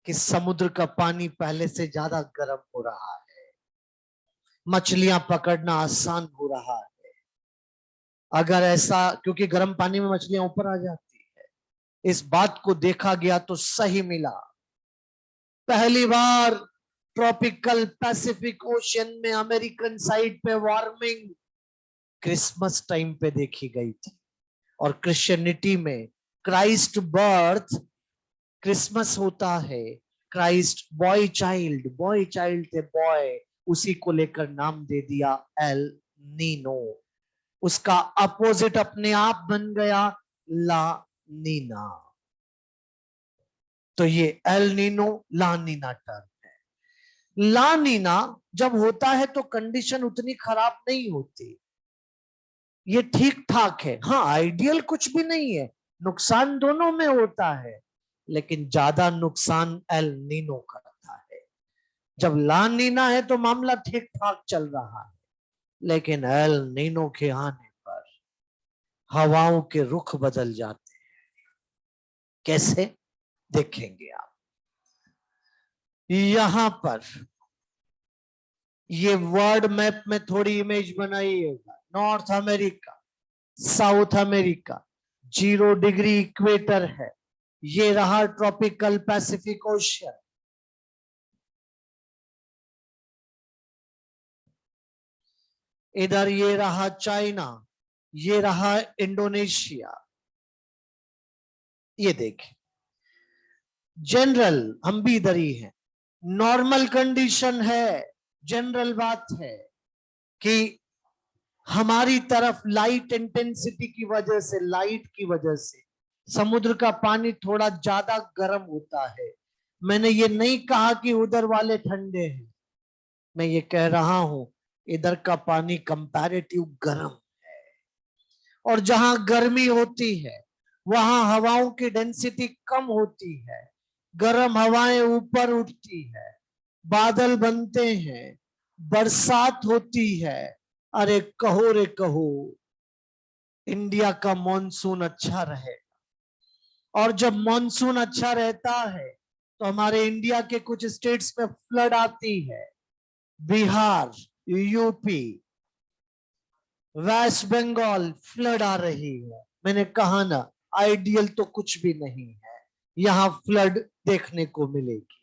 कि समुद्र का पानी पहले से ज्यादा गर्म हो रहा है, मछलियां पकड़ना आसान हो रहा है, अगर ऐसा, क्योंकि गर्म पानी में मछलियां ऊपर आ जाती है, इस बात को देखा गया तो सही मिला, पहली बार ट्रॉपिकल पैसिफिक ओशियन में अमेरिकन साइड पे वार्मिंग क्रिसमस टाइम पे देखी गई थी, और क्रिश्चियनिटी में क्राइस्ट बर्थ क्रिसमस होता है, क्राइस्ट बॉय चाइल्ड थे बॉय, उसी को लेकर नाम दे दिया एल नीनो, उसका अपोजिट अपने आप बन गया ला नीना, तो ये L Nino La Neena term है। ला नीना जब होता है तो कंडीशन उतनी खराब नहीं होती, ये ठीक ठाक है, हाँ आइडियल कुछ भी नहीं है, नुकसान दोनों में होता है, लेकिन ज्यादा नुकसान एल नीनो करता है। जब ला नीना है तो मामला ठीक ठाक चल रहा है, लेकिन एल नीनो के आने पर हवाओं के रुख बदल जाते हैं, कैसे देखेंगे आप, यहां पर ये वर्ल्ड मैप में थोड़ी इमेज बनाइएगा, north America, south America 0 degree equator है, ये रहा ट्रॉपिकल पैसिफिक ओशियन, इधर ये रहा चाइना, ये रहा इंडोनेशिया, ये देखें जनरल, हम भी इधर ही हैं, नॉर्मल कंडीशन है, जनरल बात है कि हमारी तरफ लाइट इंटेंसिटी की वजह से, लाइट की वजह से समुद्र का पानी थोड़ा ज्यादा गर्म होता है, मैंने ये नहीं कहा कि उधर वाले ठंडे हैं, मैं ये कह रहा हूं इधर का पानी कंपैरेटिव गर्म है, और जहां गर्मी होती है वहां हवाओं की डेंसिटी कम होती है, गर्म हवाएं ऊपर उठती है, बादल बनते हैं, बरसात होती है, अरे कहो रे कहो, इंडिया का मॉनसून अच्छा रहे, और जब मॉनसून अच्छा रहता है तो हमारे इंडिया के कुछ स्टेट्स में फ्लड आती है, बिहार, यूपी, वेस्ट बंगाल फ्लड आ रही है, मैंने कहा ना आइडियल तो कुछ भी नहीं है, यहां फ्लड देखने को मिलेगी,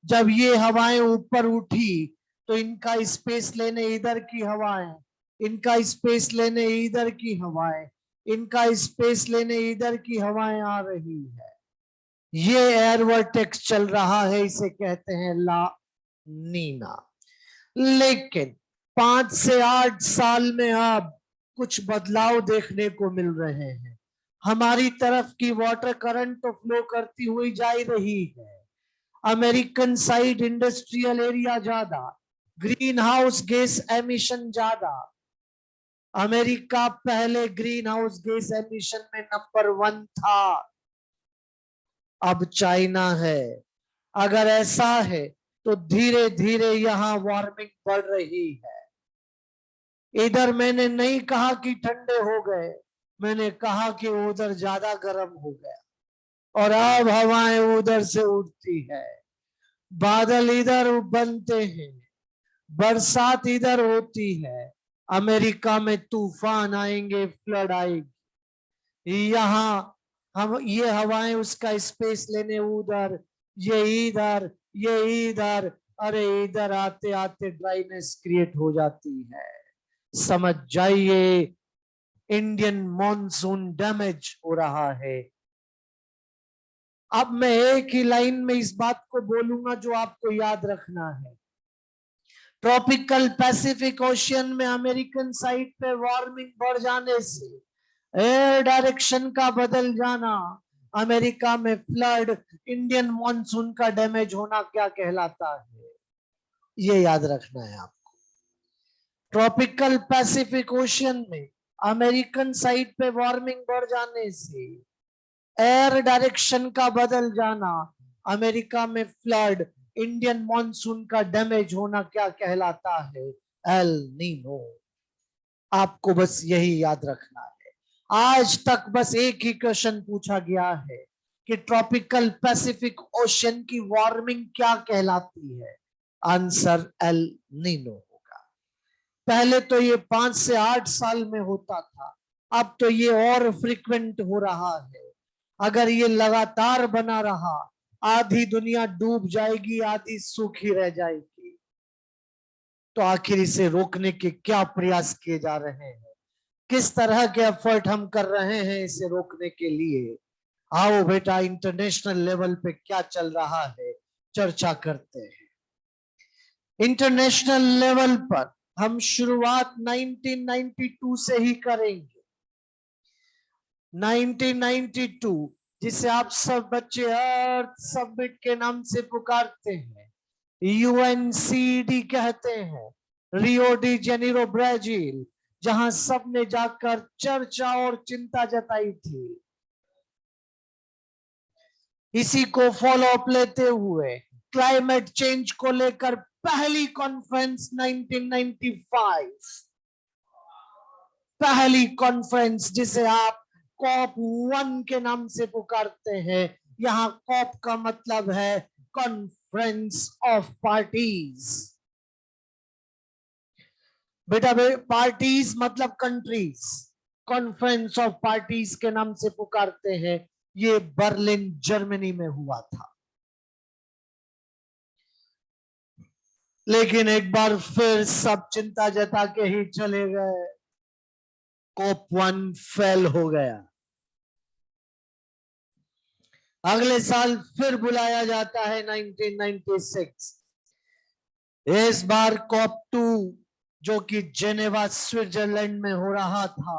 जब ये हवाएं ऊपर उठी तो इनका स्पेस लेने इधर की हवाएं, इनका स्पेस लेने इधर की हवाएं, इनका स्पेस लेने इधर की हवाएं आ रही है, ये एयर वर्टेक्स चल रहा है, इसे कहते हैं ला नीना, लेकिन 5 से 8 साल में अब कुछ बदलाव देखने को मिल रहे हैं, हमारी तरफ की वाटर करंट तो फ्लो करती हुई जा रही है, अमेरिकन साइड इंडस्ट्रियल एरिया ज्यादा, ग्रीन हाउस गैस एमिशन ज्यादा, अमेरिका पहले ग्रीन हाउस गैस एमिशन में नंबर 1 था, अब चाइना है। अगर ऐसा है तो धीरे धीरे यहां वार्मिंग बढ़ रही है। इधर मैंने नहीं कहा कि ठंडे हो गए, मैंने कहा कि उधर ज्यादा गर्म हो गया, और अब हवाएं उधर से उठती है, बादल इधर बनते हैं, बरसात इधर होती है, अमेरिका में तूफान आएंगे, फ्लड आएगी। यहाँ हम ये हवाएं उसका स्पेस लेने उधर, ये इधर, ये इधर, अरे इधर आते आते ड्राइनेस क्रिएट हो जाती है। समझ जाइए, इंडियन मॉनसून डैमेज हो रहा है। अब मैं एक ही लाइन में इस बात को बोलूंगा जो आपको याद रखना है। ट्रॉपिकल पैसिफिक ओशियन में अमेरिकन साइड पे वार्मिंग बढ़ जाने से, एयर डायरेक्शन का बदल जाना, अमेरिका में फ्लड, इंडियन मॉनसून का डैमेज होना क्या कहलाता है, ये याद रखना है आपको। ट्रॉपिकल पैसिफिक ओशियन में अमेरिकन साइड पे वार्मिंग बढ़ जाने से, एयर डायरेक्शन का बदल जाना, अमेरिका में फ्लड, इंडियन मॉनसून का डैमेज होना क्या कहलाता है, एल नीनो। आपको बस यही याद रखना है। आज तक बस एक ही क्वेश्चन पूछा गया है कि ट्रॉपिकल पैसिफिक ओशन की वार्मिंग क्या कहलाती है, आंसर एल नीनो होगा। पहले तो ये 5 से 8 साल में होता था, अब तो ये और फ्रीक्वेंट हो रहा है। अगर ये लगातार बना रहा, आधी दुनिया डूब जाएगी, आधी सूखी रह जाएगी। तो आखिर इसे रोकने के क्या प्रयास किए जा रहे हैं, किस तरह के एफर्ट हम कर रहे हैं इसे रोकने के लिए? आओ बेटा, इंटरनेशनल लेवल पे क्या चल रहा है चर्चा करते हैं। इंटरनेशनल लेवल पर हम शुरुआत 1992 से ही करेंगे। 1992, जिसे आप सब बच्चे अर्थ समिट के नाम से पुकारते हैं, यूएनसीडी कहते हैं, रियो डी जेनेरो ब्राजील, जहां सबने जाकर चर्चा और चिंता जताई थी। इसी को फॉलो अप लेते हुए क्लाइमेट चेंज को लेकर पहली कॉन्फ्रेंस 1995, पहली कॉन्फ्रेंस जिसे आप कॉप 1 के नाम से पुकारते हैं। यहां कॉप का मतलब है कॉन्फ्रेंस ऑफ पार्टीज। बेटा पार्टीज मतलब कंट्रीज, कॉन्फ्रेंस ऑफ पार्टीज के नाम से पुकारते हैं। ये बर्लिन जर्मनी में हुआ था। लेकिन एक बार फिर सब चिंता जता के ही चले गए, कॉप 1 फेल हो गया। अगले साल फिर बुलाया जाता है 1996। इस बार कॉप 2 जो कि जेनेवा स्विट्जरलैंड में हो रहा था,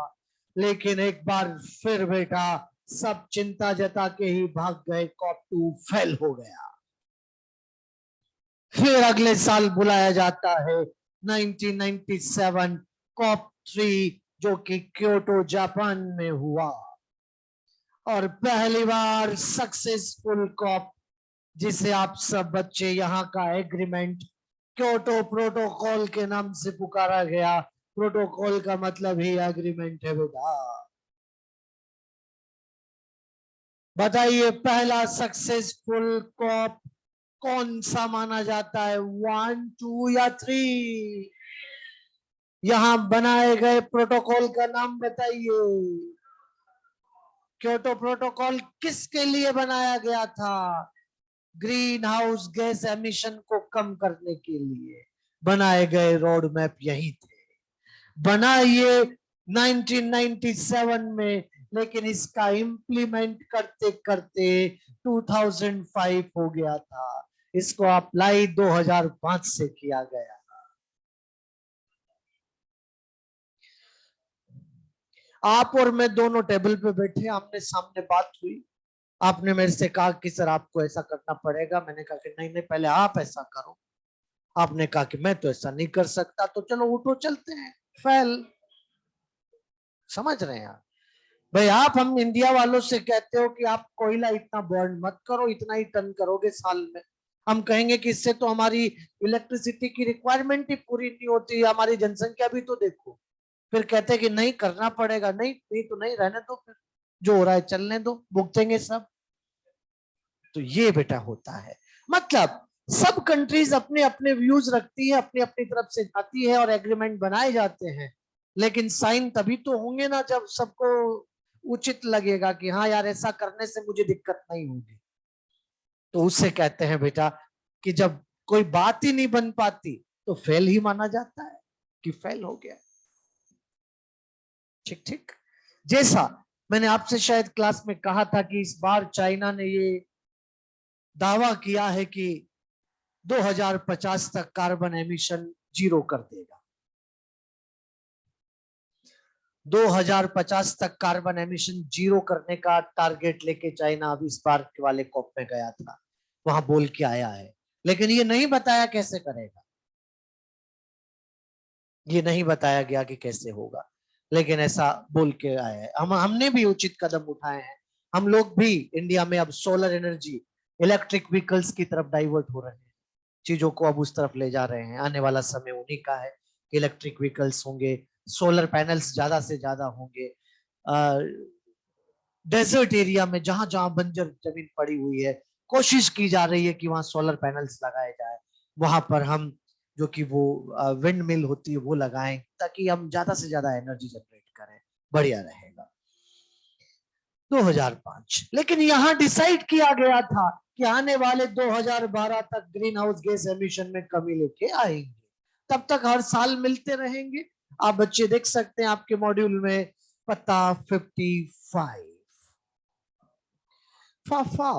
लेकिन एक बार फिर बेटा सब चिंता जता के ही भाग गए, कॉप 2 फेल हो गया। फिर अगले साल बुलाया जाता है 1997 कॉप 3 जो कि क्योटो जापान में हुआ, और पहली बार सक्सेसफुल कॉप जिसे आप सब बच्चे यहाँ का एग्रीमेंट क्योटो प्रोटोकॉल के नाम से पुकारा गया। प्रोटोकॉल का मतलब ही एग्रीमेंट है बेटा। बताइए पहला सक्सेसफुल कॉप कौन सा माना जाता है, 1, 2 या 3? यहां बनाए गए प्रोटोकॉल का नाम बताइए। क्योटो प्रोटोकॉल किसके लिए बनाया गया था? ग्रीन हाउस गैस एमिशन को कम करने के लिए बनाए गए रोड मैप यही थे। बना ये 1997 में, लेकिन इसका इम्प्लीमेंट करते करते 2005 हो गया था। इसको अप्लाई 2005 से किया गया। आप और मैं दोनों टेबल पे बैठे, आमने सामने बात हुई। आपने मेरे से कहा कि सर आपको ऐसा करना पड़ेगा। मैंने कहा कि नहीं नहीं, पहले आप ऐसा करो। आपने कहा कि मैं तो ऐसा नहीं कर सकता, तो चलो उठो चलते हैं। फेल। समझ रहे हैं आप? भाई आप हम इंडिया वालों से कहते हो कि आप कोयला इतना बर्न मत करो, इतना ही टन करोगे साल में। हम कहेंगे कि इससे तो हमारी इलेक्ट्रिसिटी की रिक्वायरमेंट ही पूरी नहीं होती, हमारी जनसंख्या भी तो देखो। फिर कहते हैं कि नहीं करना पड़ेगा, नहीं नहीं तो नहीं, रहने दो, फिर जो हो रहा है चलने दो, भुगतेंगे सब। तो ये बेटा होता है। मतलब सब कंट्रीज अपने अपने व्यूज रखती है, अपनी अपनी तरफ से जाती है और एग्रीमेंट बनाए जाते हैं, लेकिन साइन तभी तो होंगे ना जब सबको उचित लगेगा कि हाँ यार ऐसा करने से मुझे दिक्कत नहीं होगी। तो उससे कहते हैं बेटा कि जब कोई बात ही नहीं बन पाती तो फेल ही माना जाता है कि फेल हो गया। ठीक ठीक। जैसा मैंने आपसे शायद क्लास में कहा था कि इस बार चाइना ने ये दावा किया है कि 2050 तक कार्बन एमिशन जीरो कर देगा। 2050 तक कार्बन एमिशन जीरो करने का टारगेट लेके चाइना अब इस बार वाले कॉप में गया था, वहां बोल के आया है, लेकिन ये नहीं बताया कैसे करेगा, ये नहीं बताया गया कि कैसे होगा, लेकिन ऐसा बोल के आया है। हमने भी उचित कदम उठाए हैं। हम लोग भी इंडिया में अब सोलर एनर्जी, इलेक्ट्रिक व्हीकल्स की तरफ डाइवर्ट हो रहे हैं, चीजों को अब उस तरफ ले जा रहे हैं। आने वाला समय उन्हीं का है, इलेक्ट्रिक व्हीकल्स होंगे, सोलर पैनल्स ज्यादा से ज्यादा होंगे। डेजर्ट एरिया में जहां जहां बंजर जमीन पड़ी हुई है, कोशिश की जा रही है कि वहां सोलर पैनल्स लगाए जाए, वहां पर हम जो कि वो विंड मिल होती है वो लगाएं, ताकि हम ज्यादा से ज्यादा एनर्जी जनरेट करें, बढ़िया रहेगा। 2005 लेकिन यहां डिसाइड किया गया था कि आने वाले 2012 तक ग्रीन हाउस गैस एमिशन में कमी लेके आएंगे, तब तक हर साल मिलते रहेंगे। आप बच्चे देख सकते हैं आपके मॉड्यूल में पता 55 फाफा।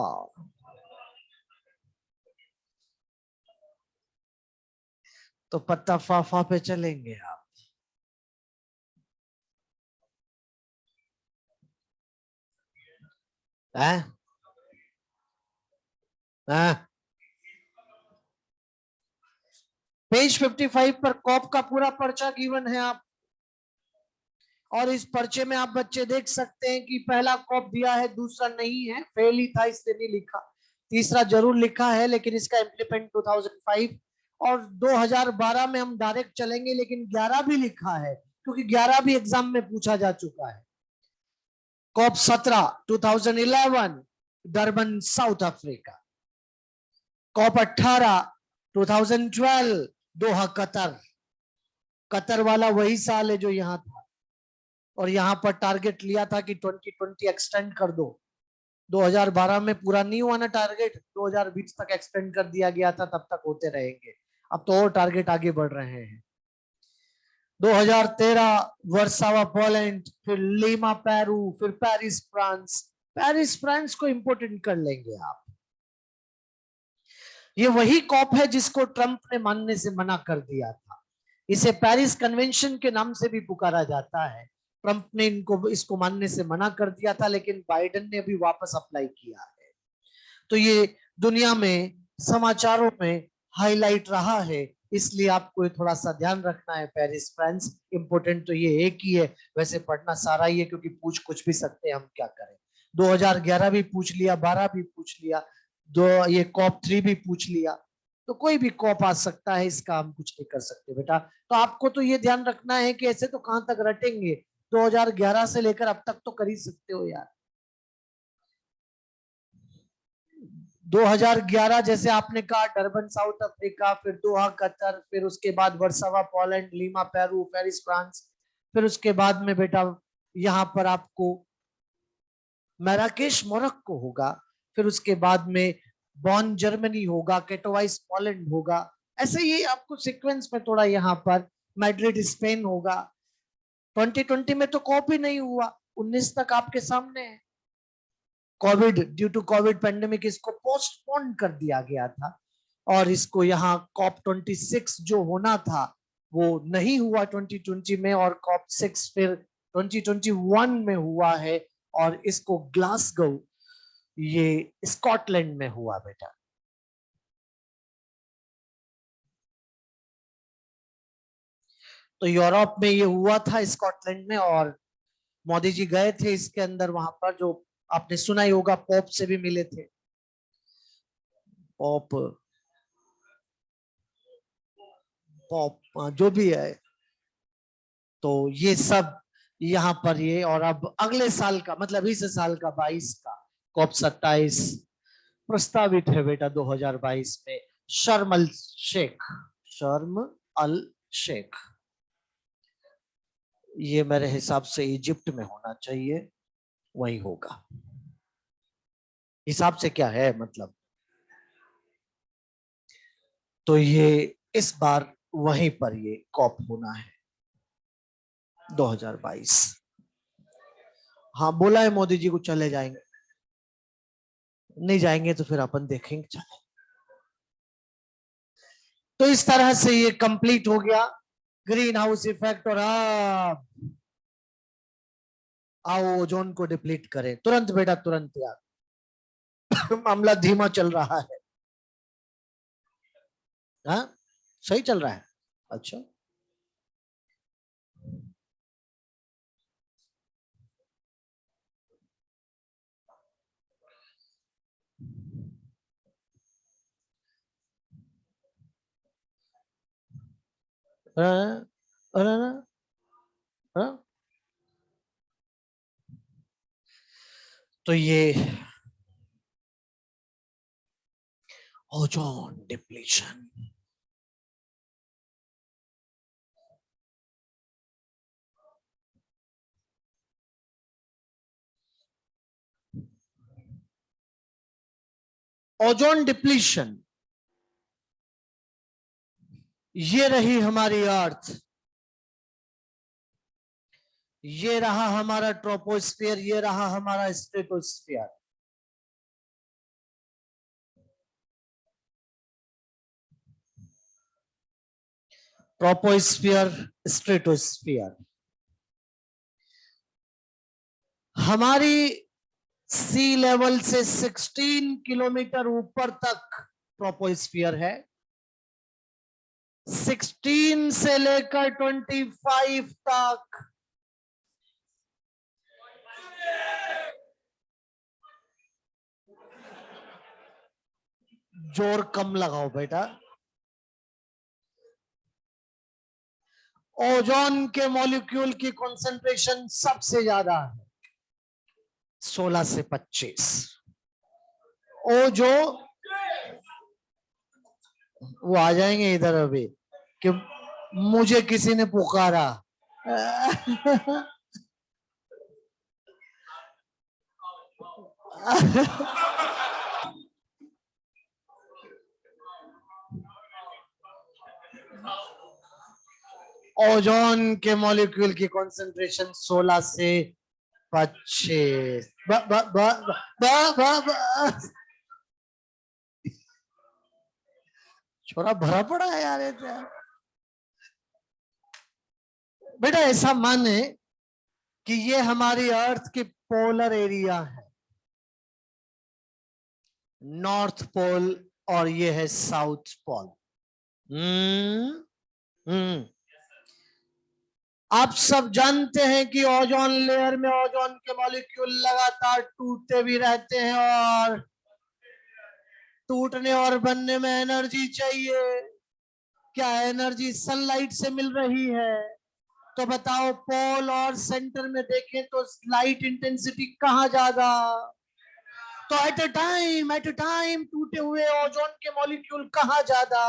तो पत्ता फाफा पे चलेंगे आप। हैं? हैं? पेज 55 पर कॉप का पूरा पर्चा गिवन है आप, और इस पर्चे में आप बच्चे देख सकते हैं कि पहला कॉप दिया है, दूसरा नहीं है, फेल ही था इसलिए नहीं लिखा। तीसरा जरूर लिखा है लेकिन इसका इम्प्लीमेंट 2005, और 2012 में हम डायरेक्ट चलेंगे, लेकिन 11 भी लिखा है क्योंकि 11 भी एग्जाम में पूछा जा चुका है। COP 17 2011 Durban South Africa. COP 18 2012 Doha Qatar. Qatar वाला वही साल है जो यहाँ था, और यहाँ पर टारगेट लिया था कि 2020 एक्सटेंड कर दो। 2012 में पूरा नहीं हुआ ना टारगेट, 2020 तक एक्सटेंड कर दिया गया था, तब तक होते रहेंगे। अब तो और टारगेट आगे बढ़ रहे हैं। 2013 वर्सावा पोलैंड, फिर लीमा पेरू, फिर पेरिस फ्रांस। पेरिस फ्रांस को इंपोर्टेंट कर लेंगे आप। ये वही कॉप है जिसको ट्रंप ने मानने से मना कर दिया था। इसे पेरिस कन्वेंशन के नाम से भी पुकारा जाता है। ट्रंप ने इनको इसको मानने से मना कर दिया था, लेकिन बाइडेन ने अभी वापस अप्लाई किया है। तो ये दुनिया में समाचारों में हाईलाइट रहा है, इसलिए आपको ये थोड़ा सा ध्यान रखना है। पेरिस फ्रांस इंपोर्टेंट तो ये एक ही है, वैसे पढ़ना सारा ही है क्योंकि पूछ कुछ भी सकते हैं, हम क्या करें। 2011 भी पूछ लिया, 12 भी पूछ लिया, दो ये कॉप 3 भी पूछ लिया, तो कोई भी कॉप आ सकता है, इसका हम कुछ नहीं कर सकते बेटा। तो आपको तो ये ध्यान रखना है कि ऐसे तो कहां तक रटेंगे, 2011 से लेकर अब तक तो कर ही सकते हो यार। 2011 जैसे आपने कहा डरबन साउथ अफ्रीका, फिर दोहा कतर, फिर उसके बाद Versova Poland, Lima Peru, Paris France, फिर उसके बाद में बेटा यहाँ पर आपको मैराकेश मोरक्को होगा, फिर उसके बाद में बॉन जर्मनी होगा, केटोवाइस पोलैंड होगा। ऐसे ही आपको सीक्वेंस में थोड़ा यहाँ पर मैड्रिड स्पेन होगा। 2020 में तो कॉपी नहीं हुआ, 19 तक आपके सामने है। Covid, due to Covid pandemic इसको पोस्टपोन कर दिया गया था, और इसको यहाँ कॉप 26 जो होना था वो नहीं हुआ 2020 में, और कॉप 6 फिर 2021 में हुआ है, और इसको ग्लासगो ये स्कॉटलैंड में हुआ बेटा। तो यूरोप में ये हुआ था स्कॉटलैंड में, और मोदी जी गए थे इसके अंदर, वहां पर जो आपने सुना ही होगा, पोप से भी मिले थे। पोप पोप जो भी है, तो ये सब यहाँ पर ये, और अब अगले साल का मतलब इस साल का 22 का COP 27 प्रस्तावित है बेटा 2022 में, शर्म अल शेख, शर्म अल शेख। ये मेरे हिसाब से इजिप्ट में होना चाहिए, वही होगा। हिसाब से क्या है मतलब, तो ये इस बार वहीं पर ये कॉप होना है 2022। हाँ बोला है मोदी जी को चले जाएंगे, नहीं जाएंगे तो फिर अपन देखेंगे चले। तो इस तरह से ये कंप्लीट हो गया ग्रीन हाउस इफेक्ट। और अब आओ ओजोन को डिप्लीट करें तुरंत बेटा, तुरंत यार मामला धीमा चल रहा है। हाँ सही चल रहा है, अच्छा। हाँ, हाँ, हाँ। तो ये ओजोन डिप्लीशन, ओजोन डिप्लीशन, ये रही हमारी अर्थ, ये रहा हमारा ट्रोपोस्फियर, ये रहा हमारा स्ट्रेटोस्फियर। ट्रोपोस्फियर, स्ट्रेटोस्फियर, हमारी सी लेवल से 16 किलोमीटर ऊपर तक ट्रोपोस्फियर है, 16 से लेकर 25 तक जोर कम लगाओ बेटा, ओजोन के मॉलिक्यूल की कंसंट्रेशन सबसे ज्यादा है 16 से 25। ओ जो वो आ जाएंगे इधर अभी कि मुझे किसी ने पुकारा ओजोन के मॉलिक्यूल की कंसंट्रेशन 16 से 25। छोरा भरा पड़ा है यार ये तो। बेटा ऐसा माने कि ये हमारी अर्थ की पोलर एरिया है, नॉर्थ पोल और ये है साउथ पोल। हम्म। आप सब जानते हैं कि ओजोन लेयर में ओजोन के मॉलिक्यूल लगातार टूटते भी रहते हैं, और टूटने और बनने में एनर्जी चाहिए। क्या एनर्जी सनलाइट से मिल रही है? तो बताओ पोल और सेंटर में देखें तो लाइट इंटेंसिटी कहाँ ज्यादा? तो एट अ टाइम टूटे हुए ओजोन के मॉलिक्यूल कहाँ ज्यादा?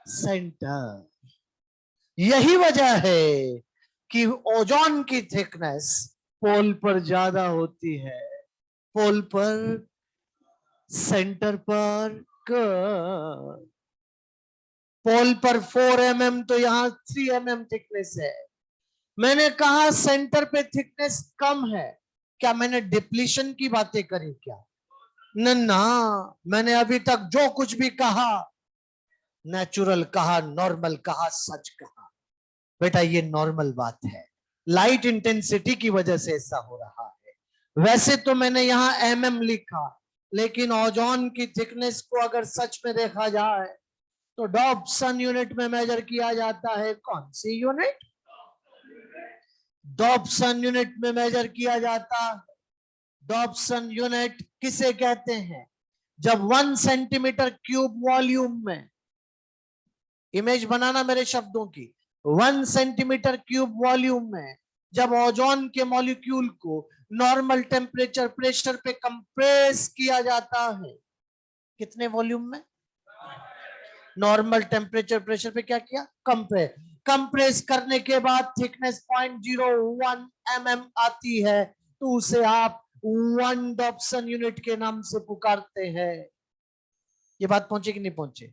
सेंटर। यही वजह है कि ओजोन की थिकनेस पोल पर ज्यादा होती है, पोल पर, सेंटर पर कम। पोल पर 4 mm तो यहाँ 3 mm थिकनेस है। मैंने कहा सेंटर पे थिकनेस कम है, क्या मैंने डिप्लीशन की बातें करी क्या? ना, मैंने अभी तक जो कुछ भी कहा नेचुरल कहा, नॉर्मल कहा, सच कहा। बेटा ये नॉर्मल बात है, लाइट इंटेंसिटी की वजह से ऐसा हो रहा है। वैसे तो मैंने यहाँ mm लिखा, लेकिन ओजोन की थिकनेस को अगर सच में देखा जाए तो डॉप्सन यूनिट में मेजर किया जाता है। कौन सी यूनिट? डॉप्सन यूनिट में मेजर किया जाता है। डॉप्सन यूनिट किसे कहते हैं? जब 1 सेंटीमीटर क्यूब वॉल्यूम में, इमेज बनाना मेरे शब्दों की, 1 सेंटीमीटर क्यूब वॉल्यूम में जब ओजोन के मॉलिक्यूल को नॉर्मल टेम्परेचर प्रेशर पे कंप्रेस किया जाता है, कितने वॉल्यूम में? नॉर्मल टेम्परेचर प्रेशर पे क्या किया? कंप्रेस करने के बाद थिकनेस 0.01 mm आती है, तो उसे आप 1 डॉप्सन यूनिट के नाम से पुकारते हैं। ये बात पहुंचे कि नहीं पहुंचे?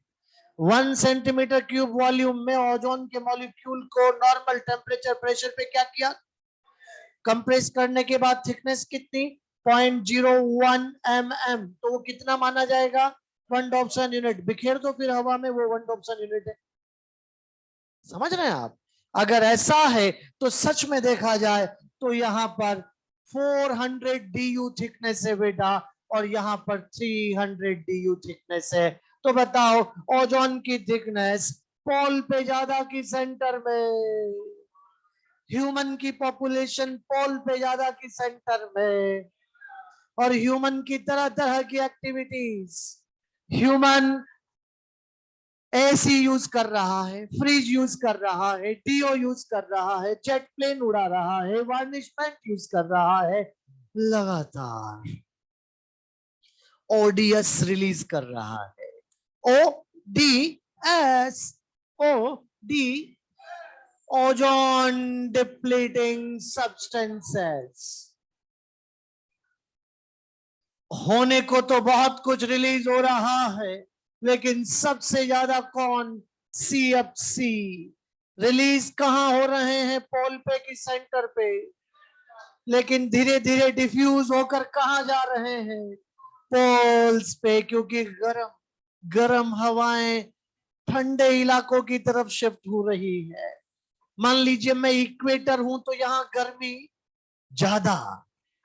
1 सेंटीमीटर क्यूब वॉल्यूम में ओजोन के मॉलिक्यूल को नॉर्मल टेम्परेचर प्रेशर पे क्या किया? कंप्रेस करने के बाद थिकनेस कितनी? 0.01 mm, तो वो कितना माना जाएगा? 1 डॉप्सन यूनिट। बिखेर दो फिर हवा में, वो 1 डॉप्सन यूनिट है। समझ रहे हैं आप? अगर ऐसा है तो सच में देखा जाए तो यहाँ पर 400 DU थिकनेस है बेटा, और यहाँ पर 300 DU थिकनेस है। तो बताओ ओजोन की थिकनेस पोल पे ज्यादा की सेंटर में? ह्यूमन की पॉपुलेशन पोल पे ज्यादा की सेंटर में? और ह्यूमन की तरह तरह की एक्टिविटीज, ह्यूमन एसी यूज कर रहा है, फ्रिज यूज कर रहा है, डीओ यूज कर रहा है, जेट प्लेन उड़ा रहा है, वार्निशमेंट यूज कर रहा है, लगातार ओडीएस रिलीज कर रहा है। ODS, OD, ozone depleting substances. होने को तो बहुत कुछ रिलीज हो रहा है, लेकिन सबसे ज्यादा कौन? सीएफसी। रिलीज कहां हो रहे हैं? पोल पे की सेंटर पे? लेकिन धीरे धीरे डिफ्यूज होकर कहां जा रहे हैं? पोल्स पे, क्योंकि गर्म गर्म हवाएं ठंडे इलाकों की तरफ शिफ्ट हो रही है। मान लीजिए मैं इक्वेटर हूं तो यहाँ गर्मी ज्यादा,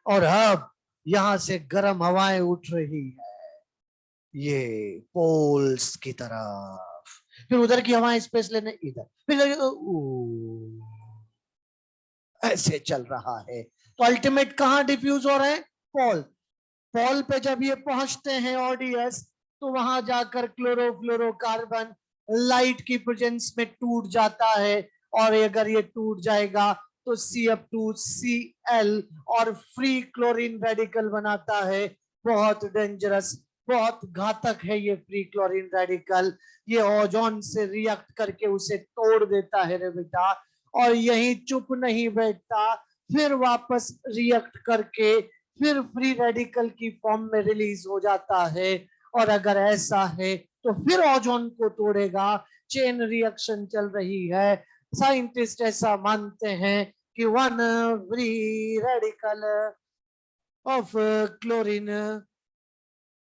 और अब यहां से गर्म हवाएं उठ रही है ये पोल्स की तरफ, फिर उधर की हवाएं स्पेस लेने इधर, फिर ऐसे चल रहा है। तो अल्टीमेट कहां डिफ्यूज हो रहे हैं? पोल। पोल पे जब ये पहुंचते हैं ओडीएस, तो वहां जाकर क्लोरोफ्लोरोकार्बन लाइट की प्रेजेंस में टूट जाता है, और अगर ये टूट जाएगा तो CF2Cl और फ्री क्लोरीन रेडिकल बनाता है। बहुत डेंजरस, बहुत घातक है ये फ्री क्लोरीन रेडिकल। ये ओजोन से रिएक्ट करके उसे तोड़ देता है रे बेटा, और यही चुप नहीं बैठता, फिर वापस रिएक्ट करके फिर फ्री रेडिकल की फॉर्म में रिलीज हो जाता है। और अगर ऐसा है तो फिर ओजोन को तोड़ेगा। चेन रिएक्शन चल रही है। साइंटिस्ट ऐसा मानते हैं कि 1 free radical of chlorine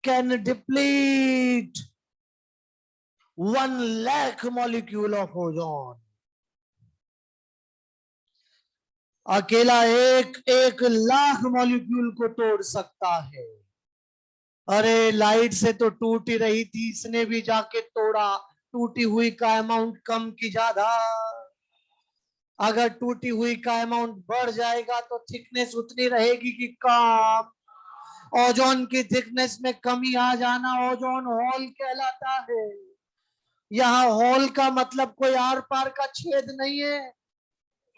can deplete 1 lakh molecule of ozone. अकेला एक लाख मॉलिक्यूल को तोड़ सकता है। अरे लाइट से तो टूट ही रही थी, इसने भी जाके तोड़ा। टूटी हुई का अमाउंट कम की ज्यादा? अगर टूटी हुई का अमाउंट बढ़ जाएगा तो थिकनेस उतनी रहेगी कि कम? ओजोन की थिकनेस में कमी आ जाना ओजोन होल कहलाता है। यहाँ होल का मतलब कोई आर पार का छेद नहीं है।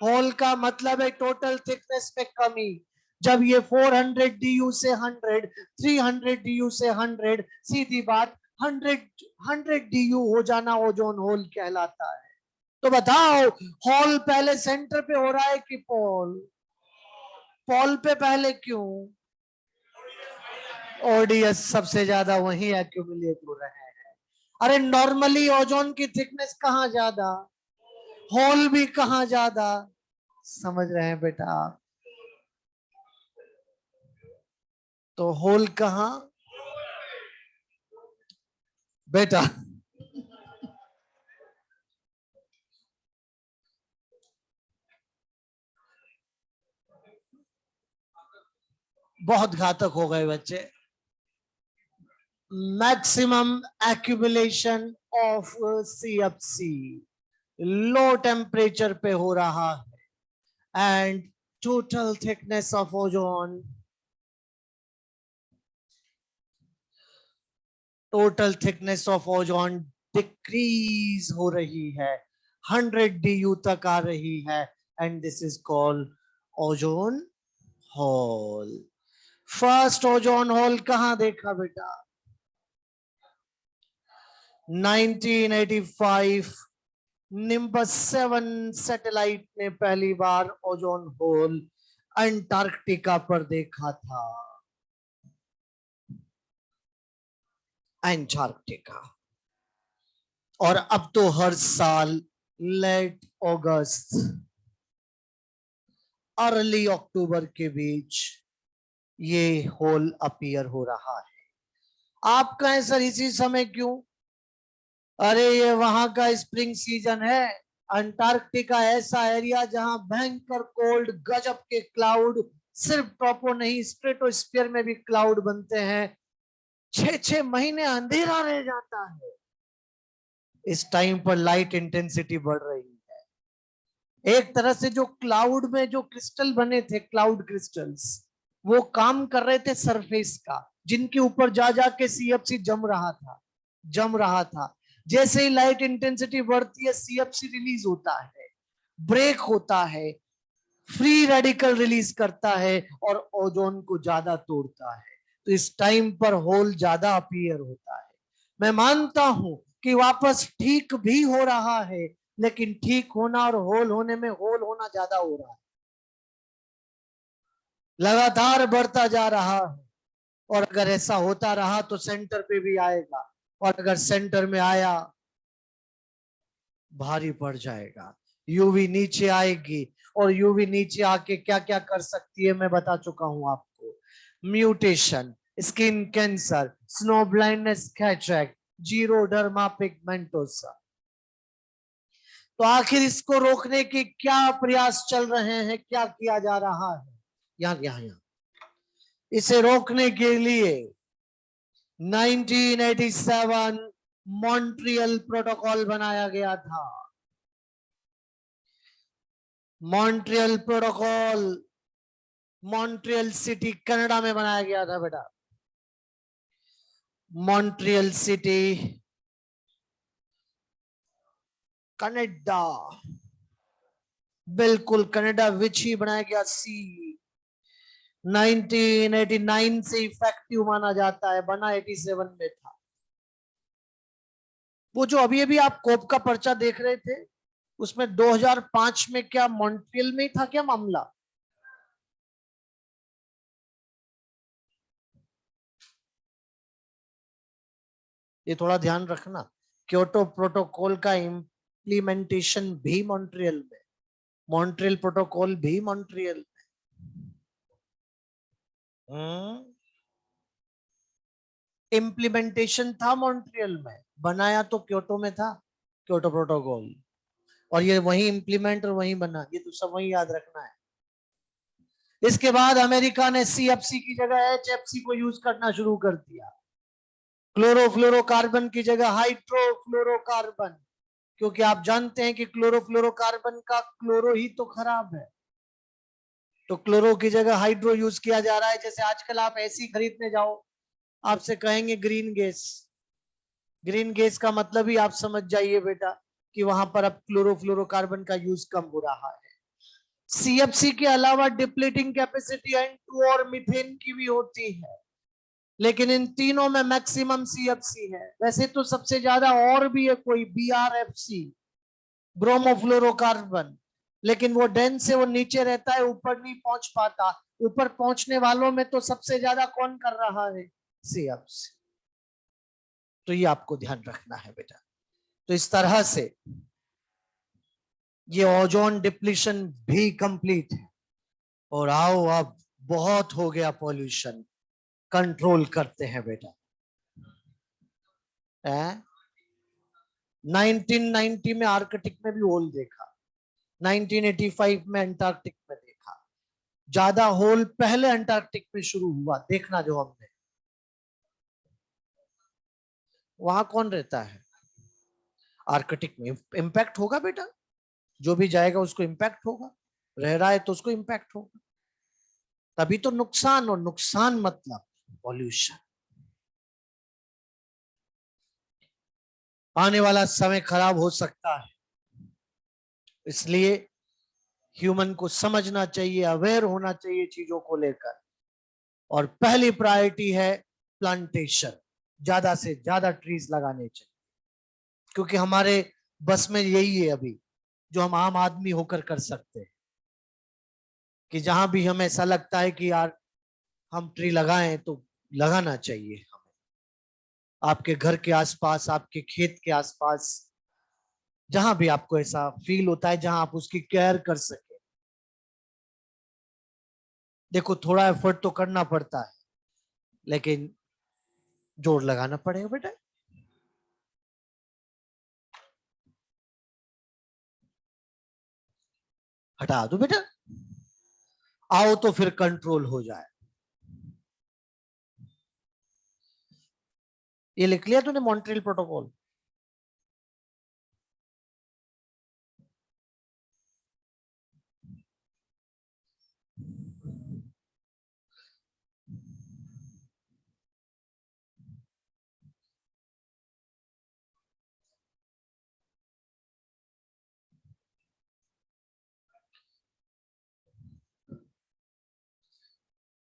होल का मतलब है टोटल थिकनेस में कमी। जब ये 400 DU से 100, 300 DU से 100, सीधी बात 100 DU हो जाना ओजोन होल कहलाता है। तो बताओ होल पहले सेंटर पे हो रहा है कि पोल? पोल पे पहले क्यों? ओडीएस सबसे ज्यादा वही एक्यूमुलेट हो रहे हैं। अरे नॉर्मली ओजोन की थिकनेस कहाँ ज्यादा, होल भी कहाँ ज्यादा? समझ रहे हैं बेटा? तो होल कहाँ बेटा? बहुत घातक हो गए बच्चे। Maximum accumulation of CFC low temperature पे हो रहा है, and total thickness of ozone, total thickness of ozone decrease हो रही है, 100 DU तक आ रही है, and this is called ozone hole. First ozone hole कहां देखा बेटा? 1985 निम्बस 7 सैटेलाइट ने पहली बार ओजोन होल अंटार्कटिका पर देखा था। अंटार्कटिका। और अब तो हर साल लेट अगस्त अर्ली अक्टूबर के बीच ये होल अपीयर हो रहा है। आप कहें सर इसी समय क्यों? अरे ये वहां का स्प्रिंग सीजन है। अंटार्कटिका ऐसा एरिया जहां भयंकर कोल्ड, गजब के क्लाउड, सिर्फ ट्रोपो नहीं स्ट्रेटोस्फीयर में भी क्लाउड बनते हैं। 6-6 महीने अंधेरा रह जाता है। इस टाइम पर लाइट इंटेंसिटी बढ़ रही है। एक तरह से जो क्लाउड में जो क्रिस्टल बने थे, क्लाउड क्रिस्टल्स, वो काम कर रहे थे सरफेस का, जिनके ऊपर जा जाके सीएफसी जम रहा था। जैसे ही लाइट इंटेंसिटी बढ़ती है, सीएफसी रिलीज होता है, ब्रेक होता है, फ्री रेडिकल रिलीज करता है और ओजोन को ज्यादा तोड़ता है। तो इस टाइम पर होल ज्यादा अपीयर होता है। मैं मानता हूं कि वापस ठीक भी हो रहा है, लेकिन ठीक होना और होल होने में होल होना ज्यादा हो रहा है, लगातार बढ़ता जा रहा है। और अगर ऐसा होता रहा तो सेंटर पे भी आएगा, और अगर सेंटर में आया भारी पड़ जाएगा। यूवी नीचे आएगी, और यूवी नीचे आके क्या क्या कर सकती है मैं बता चुका हूं आपको। Mutation, skin cancer, snow blindness, cataract, xeroderma pigmentosa. तो आखिर इसको रोकने के क्या प्रयास चल रहे हैं, क्या किया जा रहा है? यहां इसे रोकने के लिए 1987 मॉन्ट्रियल प्रोटोकॉल बनाया गया था। Montreal protocol Montreal city Canada में बनाया गया था बेटा। मॉन्ट्रियल सिटी कनाडा, बिल्कुल कनाडा विच ही बनाया गया। 1989 से इफेक्टिव माना जाता है, बना 87 में था। वो जो अभी अभी आप कोप का पर्चा देख रहे थे, उसमें 2005 में क्या मॉन्ट्रियल में ही था क्या मामला? ये थोड़ा ध्यान रखना। क्योटो प्रोटोकॉल का इम्प्लीमेंटेशन भी मॉन्ट्रियल में, मॉन्ट्रियल प्रोटोकॉल भी मॉन्ट्रियल में, इम्प्लीमेंटेशन था मॉन्ट्रियल में, बनाया तो क्योटो में था, क्योटो प्रोटोकॉल, और ये वही इम्प्लीमेंट और वही बना। ये तो सब वही याद रखना है। इसके बाद अमेरिका ने सीएफसी की जगह एचएफसी को यूज करना शुरू कर दिया। क्लोरोफ्लोरोकार्बन की जगह हाइड्रोफ्लोरोकार्बन, क्योंकि आप जानते हैं कि क्लोरोफ्लोरोकार्बन का क्लोरो ही तो खराब है। तो क्लोरो की जगह हाइड्रो यूज किया जा रहा है। जैसे आजकल आप एसी खरीदने जाओ, आपसे कहेंगे ग्रीन गैस। ग्रीन गैस का मतलब ही आप समझ जाइए बेटा कि वहां पर अब क्लोरोफ्लोरोकार्बन का यूज कम हो रहा है। सीएफसी के अलावा डिप्लीटिंग कैपेसिटी N2 और मीथेन की भी होती है, लेकिन इन तीनों में मैक्सिमम सीएफसी है। वैसे तो सबसे ज्यादा और भी है कोई BRFC, ब्रोमोफ्लोरोकार्बन, लेकिन वो डेंस से वो नीचे रहता है, ऊपर नहीं पहुंच पाता। ऊपर पहुंचने वालों में तो सबसे ज्यादा कौन कर रहा है? सीएफसी। तो ये आपको ध्यान रखना है बेटा। तो इस तरह से ये ओजोन डिप्लीशन भी कंप्लीट है। और आओ अब बहुत हो गया पॉल्यूशन, कंट्रोल करते हैं बेटा। 1990 में आर्कटिक में भी होल देखा, 1985 में अंटार्कटिक में देखा। ज्यादा होल पहले अंटार्कटिक में शुरू हुआ, देखना जो हमने। वहां कौन रहता है? आर्कटिक में इम्पैक्ट होगा बेटा, जो भी जाएगा उसको इम्पैक्ट होगा। रह रहा है तो उसको इम्पैक्ट होगा, तभी तो नुकसान, और नुकसान मतलब पॉल्यूशन। आने वाला समय खराब हो सकता है, इसलिए ह्यूमन को समझना चाहिए, अवेयर होना चाहिए चीजों को लेकर। और पहली प्रायोरिटी है प्लांटेशन, ज्यादा से ज्यादा ट्रीज लगाने चाहिए, क्योंकि हमारे बस में यही है अभी जो हम आम आदमी होकर कर सकते हैं, कि जहां भी हमें ऐसा लगता है कि यार हम ट्री लगाएं तो लगाना चाहिए हमें, आपके घर के आसपास, आपके खेत के आसपास, जहां भी आपको ऐसा फील होता है, जहां आप उसकी केयर कर सके। देखो थोड़ा एफर्ट तो करना पड़ता है, लेकिन जोर लगाना पड़ेगा बेटा। हटा दो बेटा, आओ तो फिर कंट्रोल हो जाए। ये लिख लिया तूने Montreal protocol?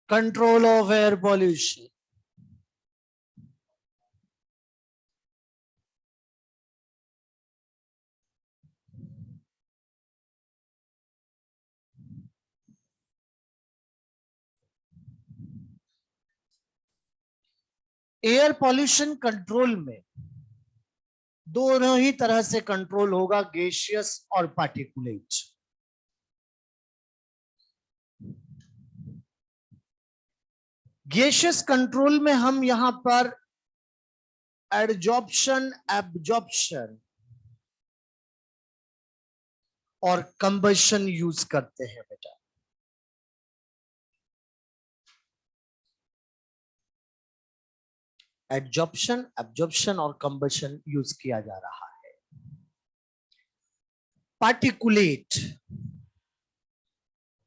Control of air pollution. Air pollution control में दोनों ही तरह से कंट्रोल होगा, गैसियस और पार्टिकुलेट। गैसियस कंट्रोल में हम यहां पर एडजॉर्प्शन, एब्जॉर्प्शन और कंबशन यूज करते हैं बेटा। एडजॉर्प्शन, एब्जॉर्प्शन और कंबशन यूज किया जा रहा है। पार्टिकुलेट,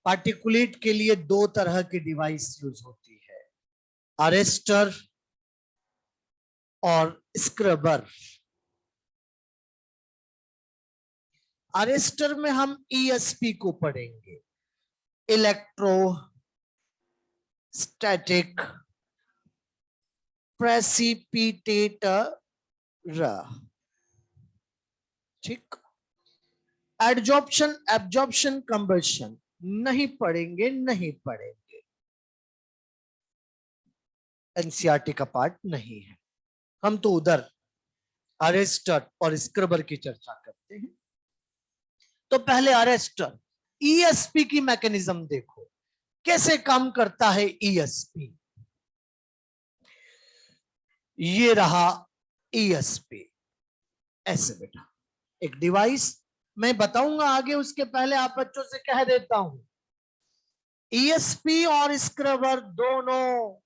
पार्टिकुलेट के लिए दो तरह की डिवाइस यूज होती है, अरेस्टर और स्क्रबर। अरेस्टर में हम ईएसपी को पढ़ेंगे, इलेक्ट्रो स्टैटिक प्रेसिपिटेटर, ठीक। एडजॉर्प्शन, एब्जॉर्प्शन, कंबशन नहीं पढ़ेंगे, नहीं पढ़ेंगे, एनसीईआरटी का पार्ट नहीं है। हम तो उधर अरेस्टर और स्क्रबर की चर्चा करते हैं। तो पहले अरेस्टर, ईएसपी की मैकेनिज्म देखो कैसे काम करता है ईएसपी। ये रहा ईएसपी, ऐसे बेटा एक डिवाइस, मैं बताऊंगा आगे, उसके पहले आप बच्चों से कह देता हूं, ईएसपी और स्क्रबर दोनों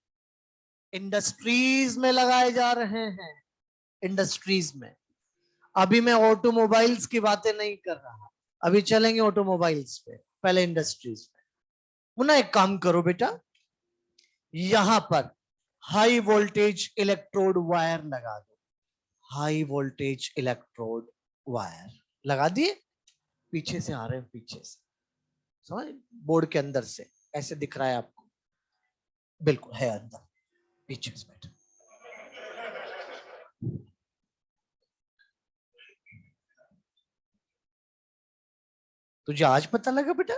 इंडस्ट्रीज में लगाए जा रहे हैं। इंडस्ट्रीज में, अभी मैं ऑटोमोबाइल्स की बातें नहीं कर रहा, अभी चलेंगे ऑटोमोबाइल्स पे, पहले इंडस्ट्रीज में। पुनः एक काम करो बेटा, यहां पर हाई वोल्टेज इलेक्ट्रोड वायर लगा दो, हाई वोल्टेज इलेक्ट्रोड वायर लगा दिए। पीछे से आ रहे हैं, पीछे से समझ, बोर्ड के अंदर से ऐसे दिख रहा है आपको, बिल्कुल है अंदर, पीछे से बैठा। तुझे आज पता लगा बेटा?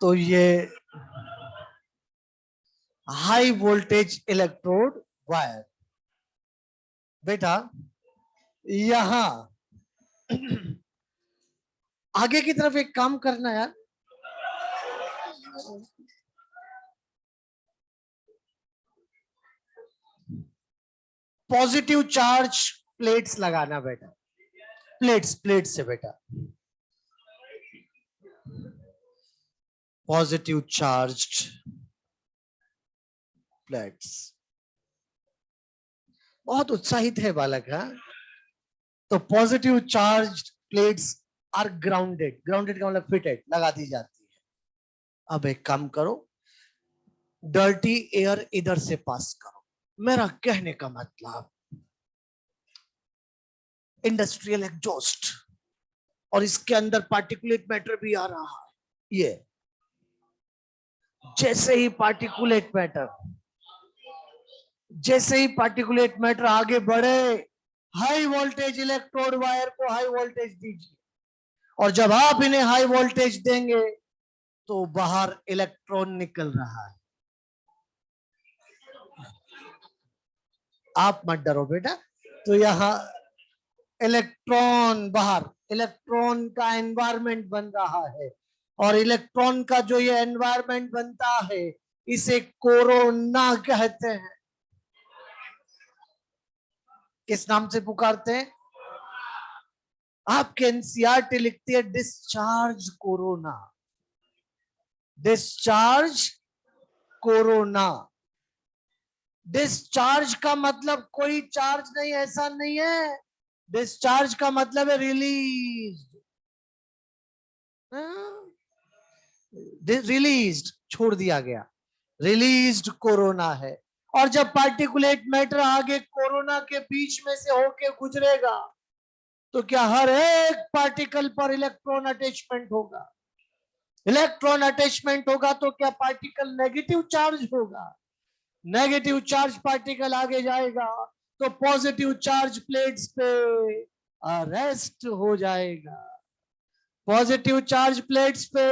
तो ये हाई वोल्टेज इलेक्ट्रोड वायर बेटा, यहां आगे की तरफ एक काम करना यार, पॉजिटिव चार्ज प्लेट्स लगाना बेटा, प्लेट्स, प्लेट से बेटा, पॉजिटिव चार्ज्ड प्लेट्स। बहुत उत्साहित है बालक, हाँ। तो positive charge plates are grounded, grounded का मतलब फिटेड, लगा दी जाती है। अब एक काम करो, डर्टी एयर इधर से पास करो। मेरा कहने का मतलब इंडस्ट्रियल एग्जॉस्ट, और इसके अंदर पार्टिकुलेट मैटर भी आ रहा है। ये जैसे ही पार्टिकुलेट मैटर आगे बढ़े, हाई वोल्टेज इलेक्ट्रोड वायर को हाई वोल्टेज दीजिए, और जब आप इन्हें हाई वोल्टेज देंगे तो बाहर इलेक्ट्रॉन निकल रहा है। आप मत डरो बेटा। तो यहां इलेक्ट्रॉन बाहर, इलेक्ट्रॉन का एनवायरमेंट बन रहा है, और इलेक्ट्रॉन का जो ये एनवायरमेंट बनता है इसे कोरोना कहते हैं। किस नाम से पुकारते हैं? आपके एनसीईआरटी लिखती है discharge corona, discharge corona. Discharge का मतलब कोई चार्ज नहीं, ऐसा नहीं है। डिस्चार्ज का मतलब है रिलीज, रिलीज्ड, छोड़ दिया गया, रिलीज्ड कोरोना है। और जब पार्टिकुलेट मैटर आगे कोरोना के बीच में से होके गुजरेगा तो क्या हर एक पार्टिकल पर इलेक्ट्रॉन अटैचमेंट होगा? इलेक्ट्रॉन अटैचमेंट होगा तो क्या पार्टिकल नेगेटिव चार्ज होगा? नेगेटिव चार्ज पार्टिकल आगे जाएगा तो पॉजिटिव चार्ज प्लेट्स पे अरेस्ट हो जाएगा, पॉजिटिव चार्ज प्लेट्स पे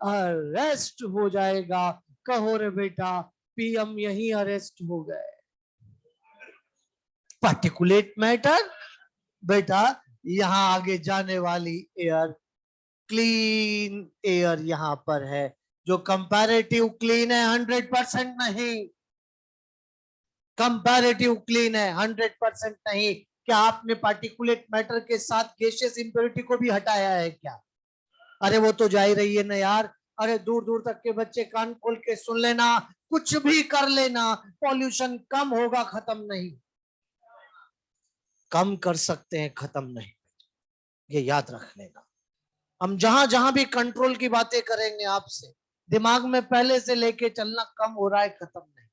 अरेस्ट हो जाएगा। कहो रे बेटा, पीएम यही अरेस्ट हो गए। पार्टिकुलेट मैटर बेटा, यहां आगे जाने वाली एयर, क्लीन एयर यहां पर है, जो कंपैरेटिव क्लीन है, 100% नहीं। कंपैरेटिव क्लीन है, 100% नहीं। क्या आपने पार्टिकुलेट मैटर के साथ गैसियस इंप्योरिटी को भी हटाया है क्या? अरे वो तो जा ही रही है ना यार। अरे दूर दूर तक के बच्चे कान खोल के सुन लेना, कुछ भी कर लेना, पॉल्यूशन कम होगा, खत्म नहीं। कम कर सकते हैं, खत्म नहीं, ये याद रख लेना। हम जहां जहां भी कंट्रोल की बातें करेंगे आपसे, दिमाग में पहले से लेके चलना, कम हो रहा है, खत्म नहीं।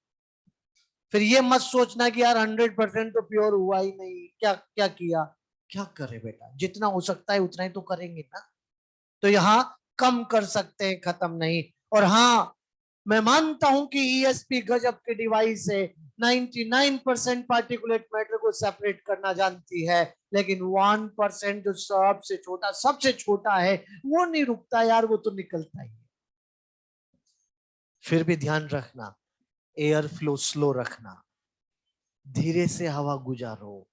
फिर ये मत सोचना कि यार 100% तो प्योर हुआ ही नहीं, क्या क्या किया। क्या करे बेटा, जितना हो सकता है उतना ही तो करेंगे ना। तो यहाँ कम कर सकते हैं, खत्म नहीं। और हाँ, मैं मानता हूं कि ईएसपी गजब की डिवाइस है, 99% पार्टिकुलेट मैटर को सेपरेट करना जानती है, लेकिन 1% जो सबसे छोटा है वो नहीं रुकता यार, वो तो निकलता ही है। फिर भी ध्यान रखना, एयर फ्लो स्लो रखना, धीरे से हवा गुजारो।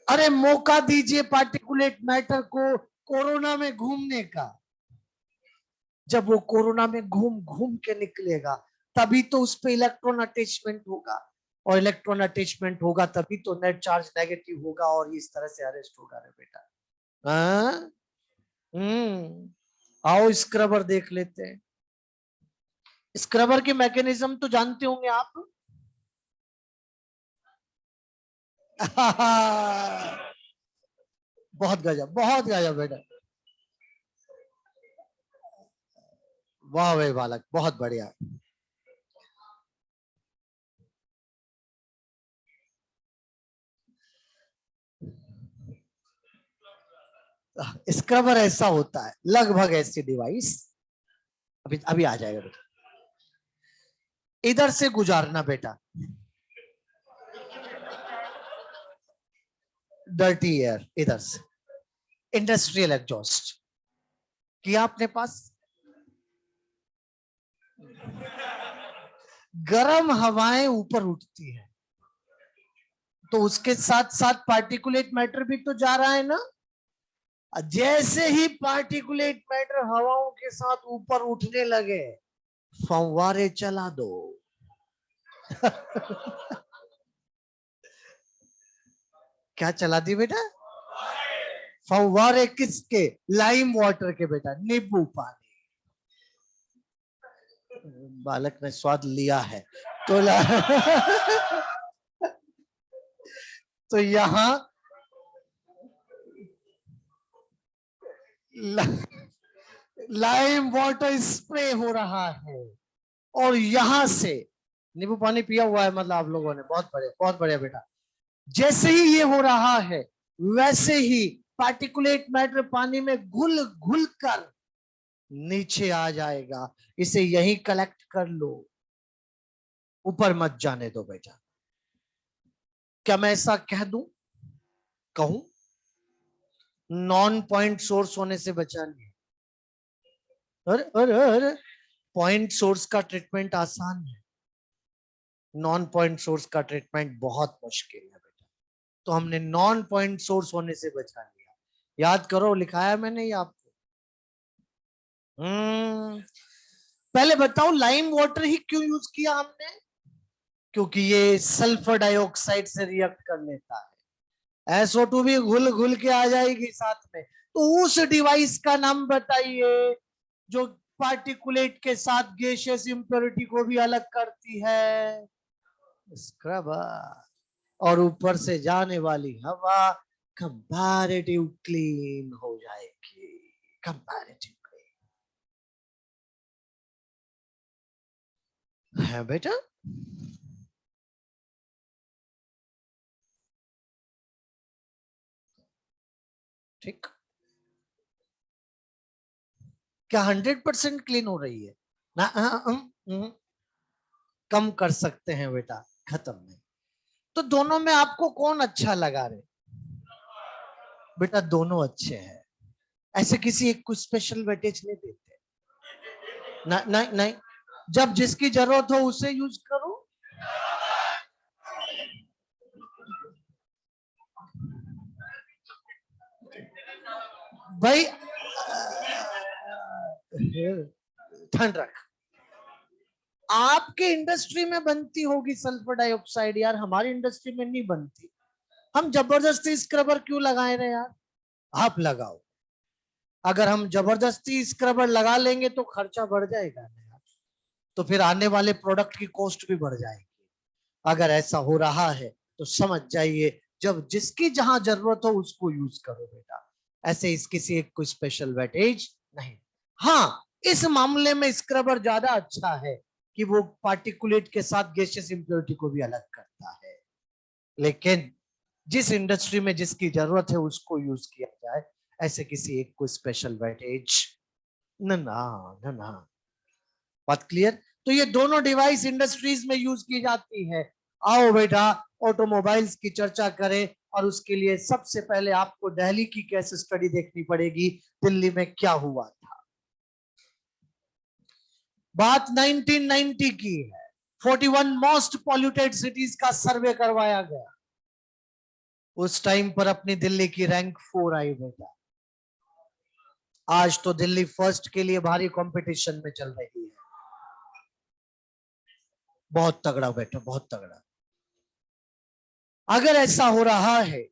अरे मौका दीजिए पार्टिकुलेट मैटर को कोरोना में घूमने का। जब वो कोरोना में घूम घूम के निकलेगा तभी तो उस पर इलेक्ट्रॉन अटैचमेंट होगा, और इलेक्ट्रॉन अटैचमेंट होगा तभी तो नेट चार्ज नेगेटिव होगा, और इस तरह से अरेस्ट होगा रे बेटा। हाँ? आओ स्क्रबर देख लेते हैं। स्क्रबर के मैकेनिज्म तो जानते होंगे आप। बहुत गजब बेटा। वाह वे बालक, बहुत बढ़िया। स्क्रबर ऐसा होता है, लगभग ऐसी डिवाइस, अभी अभी आ जाएगा बेटा। इधर से गुजारना बेटा, डर्टी एयर इधर से, इंडस्ट्रियल एग्जॉस्ट किया अपने पास। गर्म हवाएं ऊपर उठती है तो उसके साथ साथ पार्टिकुलेट मैटर भी तो जा रहा है ना। जैसे ही पार्टिकुलेट मैटर हवाओं के साथ ऊपर उठने लगे, फव्वारे चला दो। क्या चला दी बेटा? फव्वारे किसके? लाइम वाटर के बेटा, नींबू पानी। बालक ने स्वाद लिया है तो तो यहां लाइम वाटर स्प्रे हो रहा है और यहां से नींबू पानी पिया हुआ है, मतलब आप लोगों ने, बहुत बढ़िया बेटा। जैसे ही ये हो रहा है वैसे ही पार्टिकुलेट मैटर पानी में घुल घुल कर नीचे आ जाएगा। इसे यही कलेक्ट कर लो, ऊपर मत जाने दो बेटा। क्या मैं ऐसा कह दूं, कहूं? नॉन पॉइंट सोर्स होने से बचा नहीं। अरे पॉइंट सोर्स का ट्रीटमेंट आसान है, नॉन पॉइंट सोर्स का ट्रीटमेंट बहुत मुश्किल है बेटा। तो हमने नॉन पॉइंट सोर्स होने से बचा लिया। याद करो, लिखाया मैंने ये आपको। पहले बताओ लाइम वाटर ही क्यों यूज किया हमने? क्योंकि ये सल्फर डाइऑक्साइड से रिएक्ट कर लेता है, SO2 भी घुल घुल के आ जाएगी साथ में। तो उस डिवाइस का नाम बताइए जो पार्टिकुलेट के साथ गैसियस इंप्योरिटी को भी अलग करती है, स्क्रबर। और ऊपर से जाने वाली हवा कंपैरेटिव क्लीन हो जाएगी, कंपैरेटिव क्लीन है बेटा। ठीक, क्या 100% क्लीन हो रही है ना? कम कर सकते हैं बेटा, खत्म नहीं। तो दोनों में आपको कौन अच्छा लगा रे बेटा? दोनों अच्छे हैं, ऐसे किसी एक को स्पेशल वेटेज नहीं देते ना, नहीं नहीं। जब जिसकी जरूरत हो उसे यूज करो। भाई ठंड रख, आपके इंडस्ट्री में बनती होगी सल्फर डाइऑक्साइड यार, हमारी इंडस्ट्री में नहीं बनती। हम जबरदस्ती स्क्रबर क्यों लगाए रहे यार? आप लगाओ। अगर हम जबरदस्ती स्क्रबर लगा लेंगे तो खर्चा बढ़ जाएगा ना यार, तो फिर आने वाले प्रोडक्ट की कॉस्ट भी बढ़ जाएगी। अगर ऐसा हो रहा है तो समझ जाइए, जब जिसकी जहां जरूरत हो उसको यूज करो बेटा, ऐसे इस किसी एक को स्पेशल वेटेज नहीं। हाँ, इस मामले में स्क्रबर ज्यादा अच्छा है कि वो पार्टिकुलेट के साथ गैसियस इंप्योरिटी को भी अलग करता है, लेकिन जिस इंडस्ट्री में जिसकी जरूरत है उसको यूज किया जाए, ऐसे किसी एक को स्पेशल वेटेज ना ना ना ना। बात क्लियर? तो ये दोनों डिवाइस इंडस्ट्रीज में यूज की जाती है। आओ बेटा ऑटोमोबाइल्स की चर्चा करें, और उसके लिए सबसे पहले आपको दिल्ली की केस स्टडी देखनी पड़ेगी। दिल्ली में क्या हुआ था? बात 1990 की है। 41 मोस्ट पॉल्यूटेड सिटीज का सर्वे करवाया गया। उस टाइम पर अपनी दिल्ली की रैंक 4 आई बेटा। आज तो दिल्ली फर्स्ट के लिए भारी कंपटीशन में चल रही है। बहुत तगड़ा बेटा, बहुत तगड़ा। अगर ऐसा हो रहा है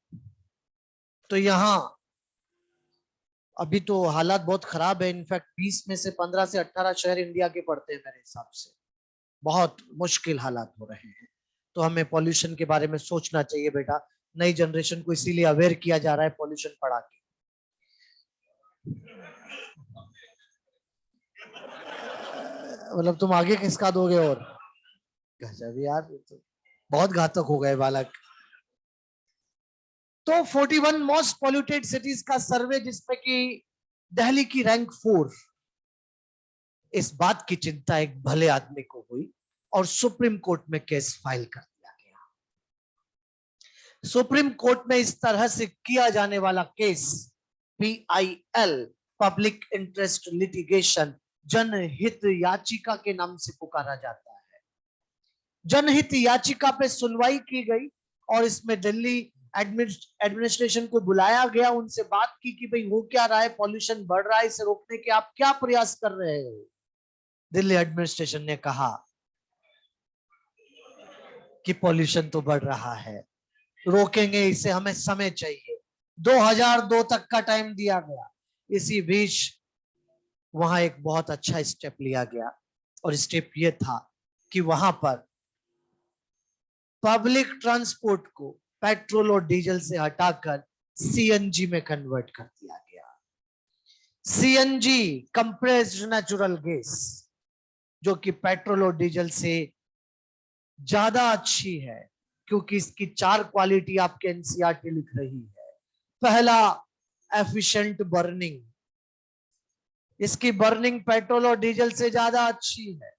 तो यहां अभी तो हालात बहुत खराब है। इनफैक्ट 20 में से 15 से 18 शहर इंडिया के पड़ते हैं मेरे हिसाब से। बहुत मुश्किल हालात हो रहे हैं। तो हमें पॉल्यूशन के बारे में सोचना चाहिए बेटा। नई जनरेशन को इसीलिए अवेयर किया जा रहा है पॉल्यूशन पढ़ा के। मतलब तुम आगे किसका दोगे? और गजब यार, तो बहुत घातक हो गए बालक। तो 41 मोस्ट पॉल्यूटेड सिटीज का सर्वे, जिसमें कि दिल्ली की रैंक 4। इस बात की चिंता एक भले आदमी को हुई और सुप्रीम कोर्ट में केस फाइल कर दिया गया। सुप्रीम कोर्ट में इस तरह से किया जाने वाला case PIL, public interest litigation, जनहित याचिका के नाम से पुकारा जाता है। जनहित याचिका पे सुनवाई की गई और इसमें दिल्ली एडमिनिस्ट्रेशन को बुलाया गया, उनसे बात की कि भाई हो क्या रहा है, पॉल्यूशन बढ़ रहा है, इसे रोकने के आप क्या प्रयास कर रहे हो? दिल्ली एडमिनिस्ट्रेशन ने कहा कि पॉल्यूशन तो बढ़ रहा है, रोकेंगे इसे, हमें समय चाहिए। 2002 तक का टाइम दिया गया। इसी बीच वहां एक बहुत अच्छा स्टेप लिया गया, और स्टेप ये था कि वहां पर पब्लिक ट्रांसपोर्ट को पेट्रोल और डीजल से हटाकर सीएनजी में कन्वर्ट कर दिया गया। सीएनजी कंप्रेस्ड नेचुरल गैस, जो कि पेट्रोल और डीजल से ज्यादा अच्छी है, क्योंकि इसकी 4 क्वालिटी आपके एनसीईआरटी लिख रही है। पहला, एफिशिएंट बर्निंग, इसकी बर्निंग पेट्रोल और डीजल से ज्यादा अच्छी है,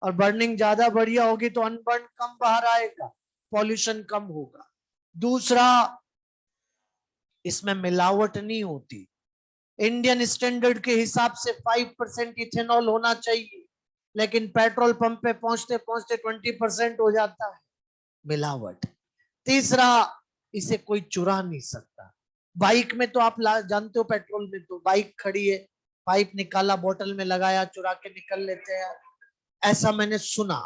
और बर्निंग ज्यादा बढ़िया होगी तो अनबर्न कम बाहर आएगा, पॉल्यूशन कम होगा। दूसरा, इसमें मिलावट नहीं होती। इंडियन स्टैंडर्ड के हिसाब से 5% इथेनॉल होना चाहिए, लेकिन पेट्रोल पंप पे पहुंचते पहुंचते 20% हो जाता है, मिलावट। तीसरा, इसे कोई चुरा नहीं सकता। बाइक में तो आप जानते हो, पेट्रोल में तो बाइक खड़ी है, पाइप निकाला, बोतल में लगाया, चुरा के निकल लेते हैं, ऐसा मैंने सुना।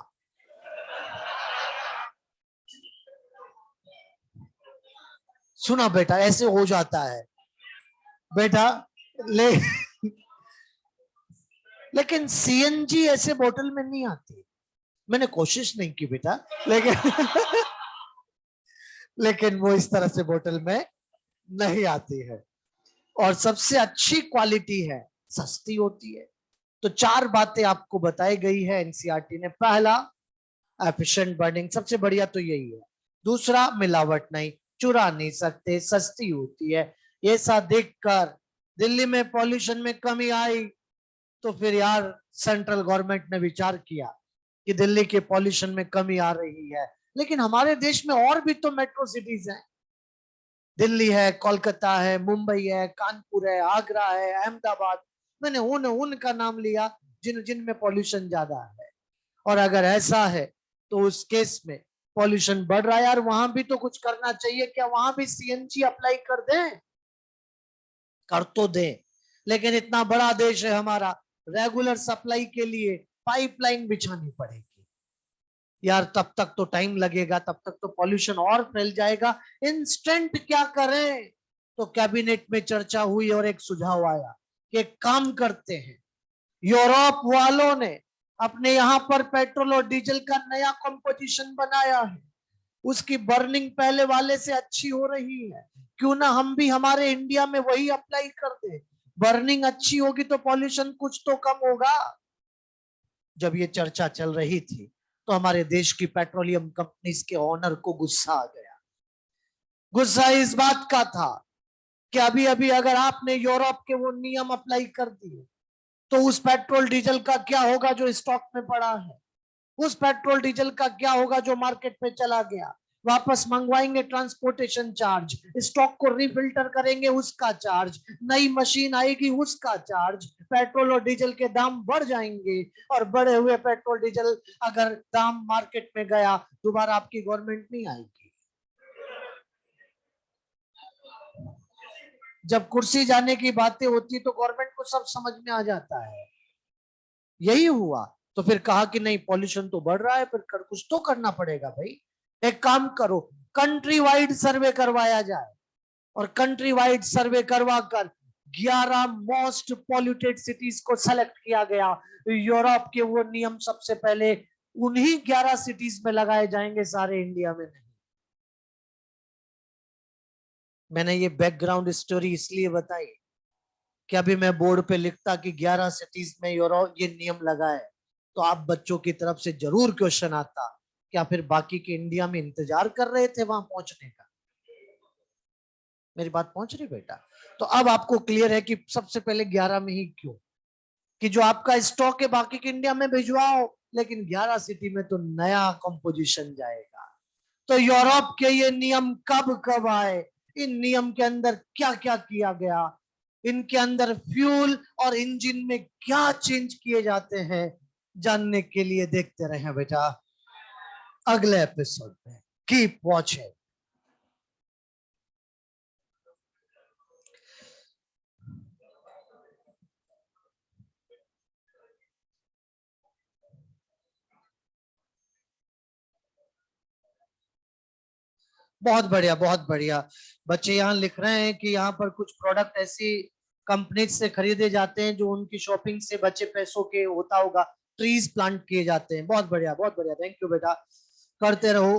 सुना बेटा, ऐसे हो जाता है बेटा। लेकिन सीएनजी ऐसे बोतल में नहीं आती। मैंने कोशिश नहीं की बेटा, लेकिन लेकिन वो इस तरह से बोतल में नहीं आती है। और सबसे अच्छी क्वालिटी है, सस्ती होती है। तो 4 बातें आपको बताई गई है एनसीईआरटी ने। पहला, एफिशिएंट बर्निंग, सबसे बढ़िया तो यही है। दूसरा, मिलावट नहीं, चुरा नहीं सकते, सस्ती होती है। ये सब देखकर दिल्ली में पॉल्यूशन में कमी आई, तो फिर यार सेंट्रल गवर्नमेंट ने विचार किया कि दिल्ली के पॉल्यूशन में कमी आ रही है, लेकिन हमारे देश में और भी तो मेट्रो सिटीज हैं। दिल्ली है, कोलकाता है, मुंबई है, कानपुर है, आगरा है, अहमदाबाद। मैंने उनका नाम लिया जिनमें पॉल्यूशन ज्यादा है। और अगर ऐसा है तो उस केस में पॉल्यूशन बढ़ रहा है यार, वहां भी तो कुछ करना चाहिए। क्या वहां भी सीएनजी अप्लाई कर दें? कर तो दें, लेकिन इतना बड़ा देश है हमारा, रेगुलर सप्लाई के लिए पाइपलाइन बिछानी पड़ेगी यार, तब तक तो टाइम लगेगा, तब तक तो पॉल्यूशन और फैल जाएगा। इंस्टेंट क्या करें? तो कैबिनेट में चर्चा हुई और एक सुझाव आया कि एक काम करते हैं, यूरोप वालों ने अपने यहां पर पेट्रोल और डीजल का नया कंपोजिशन बनाया है, उसकी बर्निंग पहले वाले से अच्छी हो रही है, क्यों ना हम भी हमारे इंडिया में वही अप्लाई कर दे। बर्निंग अच्छी होगी तो पॉल्यूशन कुछ तो कम होगा। जब ये चर्चा चल रही थी तो हमारे देश की पेट्रोलियम कंपनीज के ओनर को गुस्सा आ गया। गुस्सा इस बात का था कि अभी अभी अगर आपने यूरोप के वो नियम अप्लाई कर दिए, तो उस पेट्रोल डीजल का क्या होगा जो स्टॉक में पड़ा है? उस पेट्रोल डीजल का क्या होगा जो मार्केट पे चला गया? वापस मंगवाएंगे, ट्रांसपोर्टेशन चार्ज, स्टॉक को रिफिल्टर करेंगे, उसका चार्ज, नई मशीन आएगी, उसका चार्ज, पेट्रोल और डीजल के दाम बढ़ जाएंगे। और बढ़े हुए पेट्रोल डीजल अगर दाम मार्केट में गया, दोबारा आपकी गवर्नमेंट नहीं आएगी। जब कुर्सी जाने की बातें होती तो गवर्नमेंट को सब समझ में आ जाता है। यही हुआ, तो फिर कहा कि नहीं, पॉल्यूशन तो बढ़ रहा है, फिर कुछ तो करना पड़ेगा भाई। एक काम करो, कंट्री वाइड सर्वे करवाया जाए, और कंट्री वाइड सर्वे करवा कर 11 मोस्ट पॉल्यूटेड सिटीज को सेलेक्ट किया गया। यूरोप के वो नियम सबसे पहले उन्हीं 11 सिटीज में लगाए जाएंगे, सारे इंडिया में नहीं। मैंने ये बैकग्राउंड स्टोरी इसलिए बताई कि अभी मैं बोर्ड पे लिखता कि 11 सिटीज में यूरोप ये नियम लगा है, तो आप बच्चों की तरफ से जरूर क्वेश्चन आता, क्या फिर बाकी के इंडिया में इंतजार कर रहे थे वहां पहुंचने का? मेरी बात पहुंच रही बेटा? तो अब आपको क्लियर है कि सबसे पहले 11 में ही क्यों, कि जो आपका स्टॉक है बाकी के इंडिया में भिजवाओ, लेकिन 11 सिटी में तो नया कंपोजिशन जाएगा। तो यूरोप के ये नियम कब कब आए, इन नियम के अंदर क्या क्या किया गया, इनके अंदर फ्यूल और इंजन में क्या चेंज किए जाते हैं, जानने के लिए देखते रहे बेटा अगले एपिसोड में। Keep watching. बहुत बढ़िया, बहुत बढ़िया। बच्चे यहाँ लिख रहे हैं कि यहाँ पर कुछ प्रोडक्ट ऐसी कंपनी से खरीदे जाते हैं जो उनकी शॉपिंग से बचे पैसों के होता होगा, ट्रीज प्लांट किए जाते हैं। बहुत बढ़िया, बहुत बढ़िया, थैंक यू बेटा, करते रहो।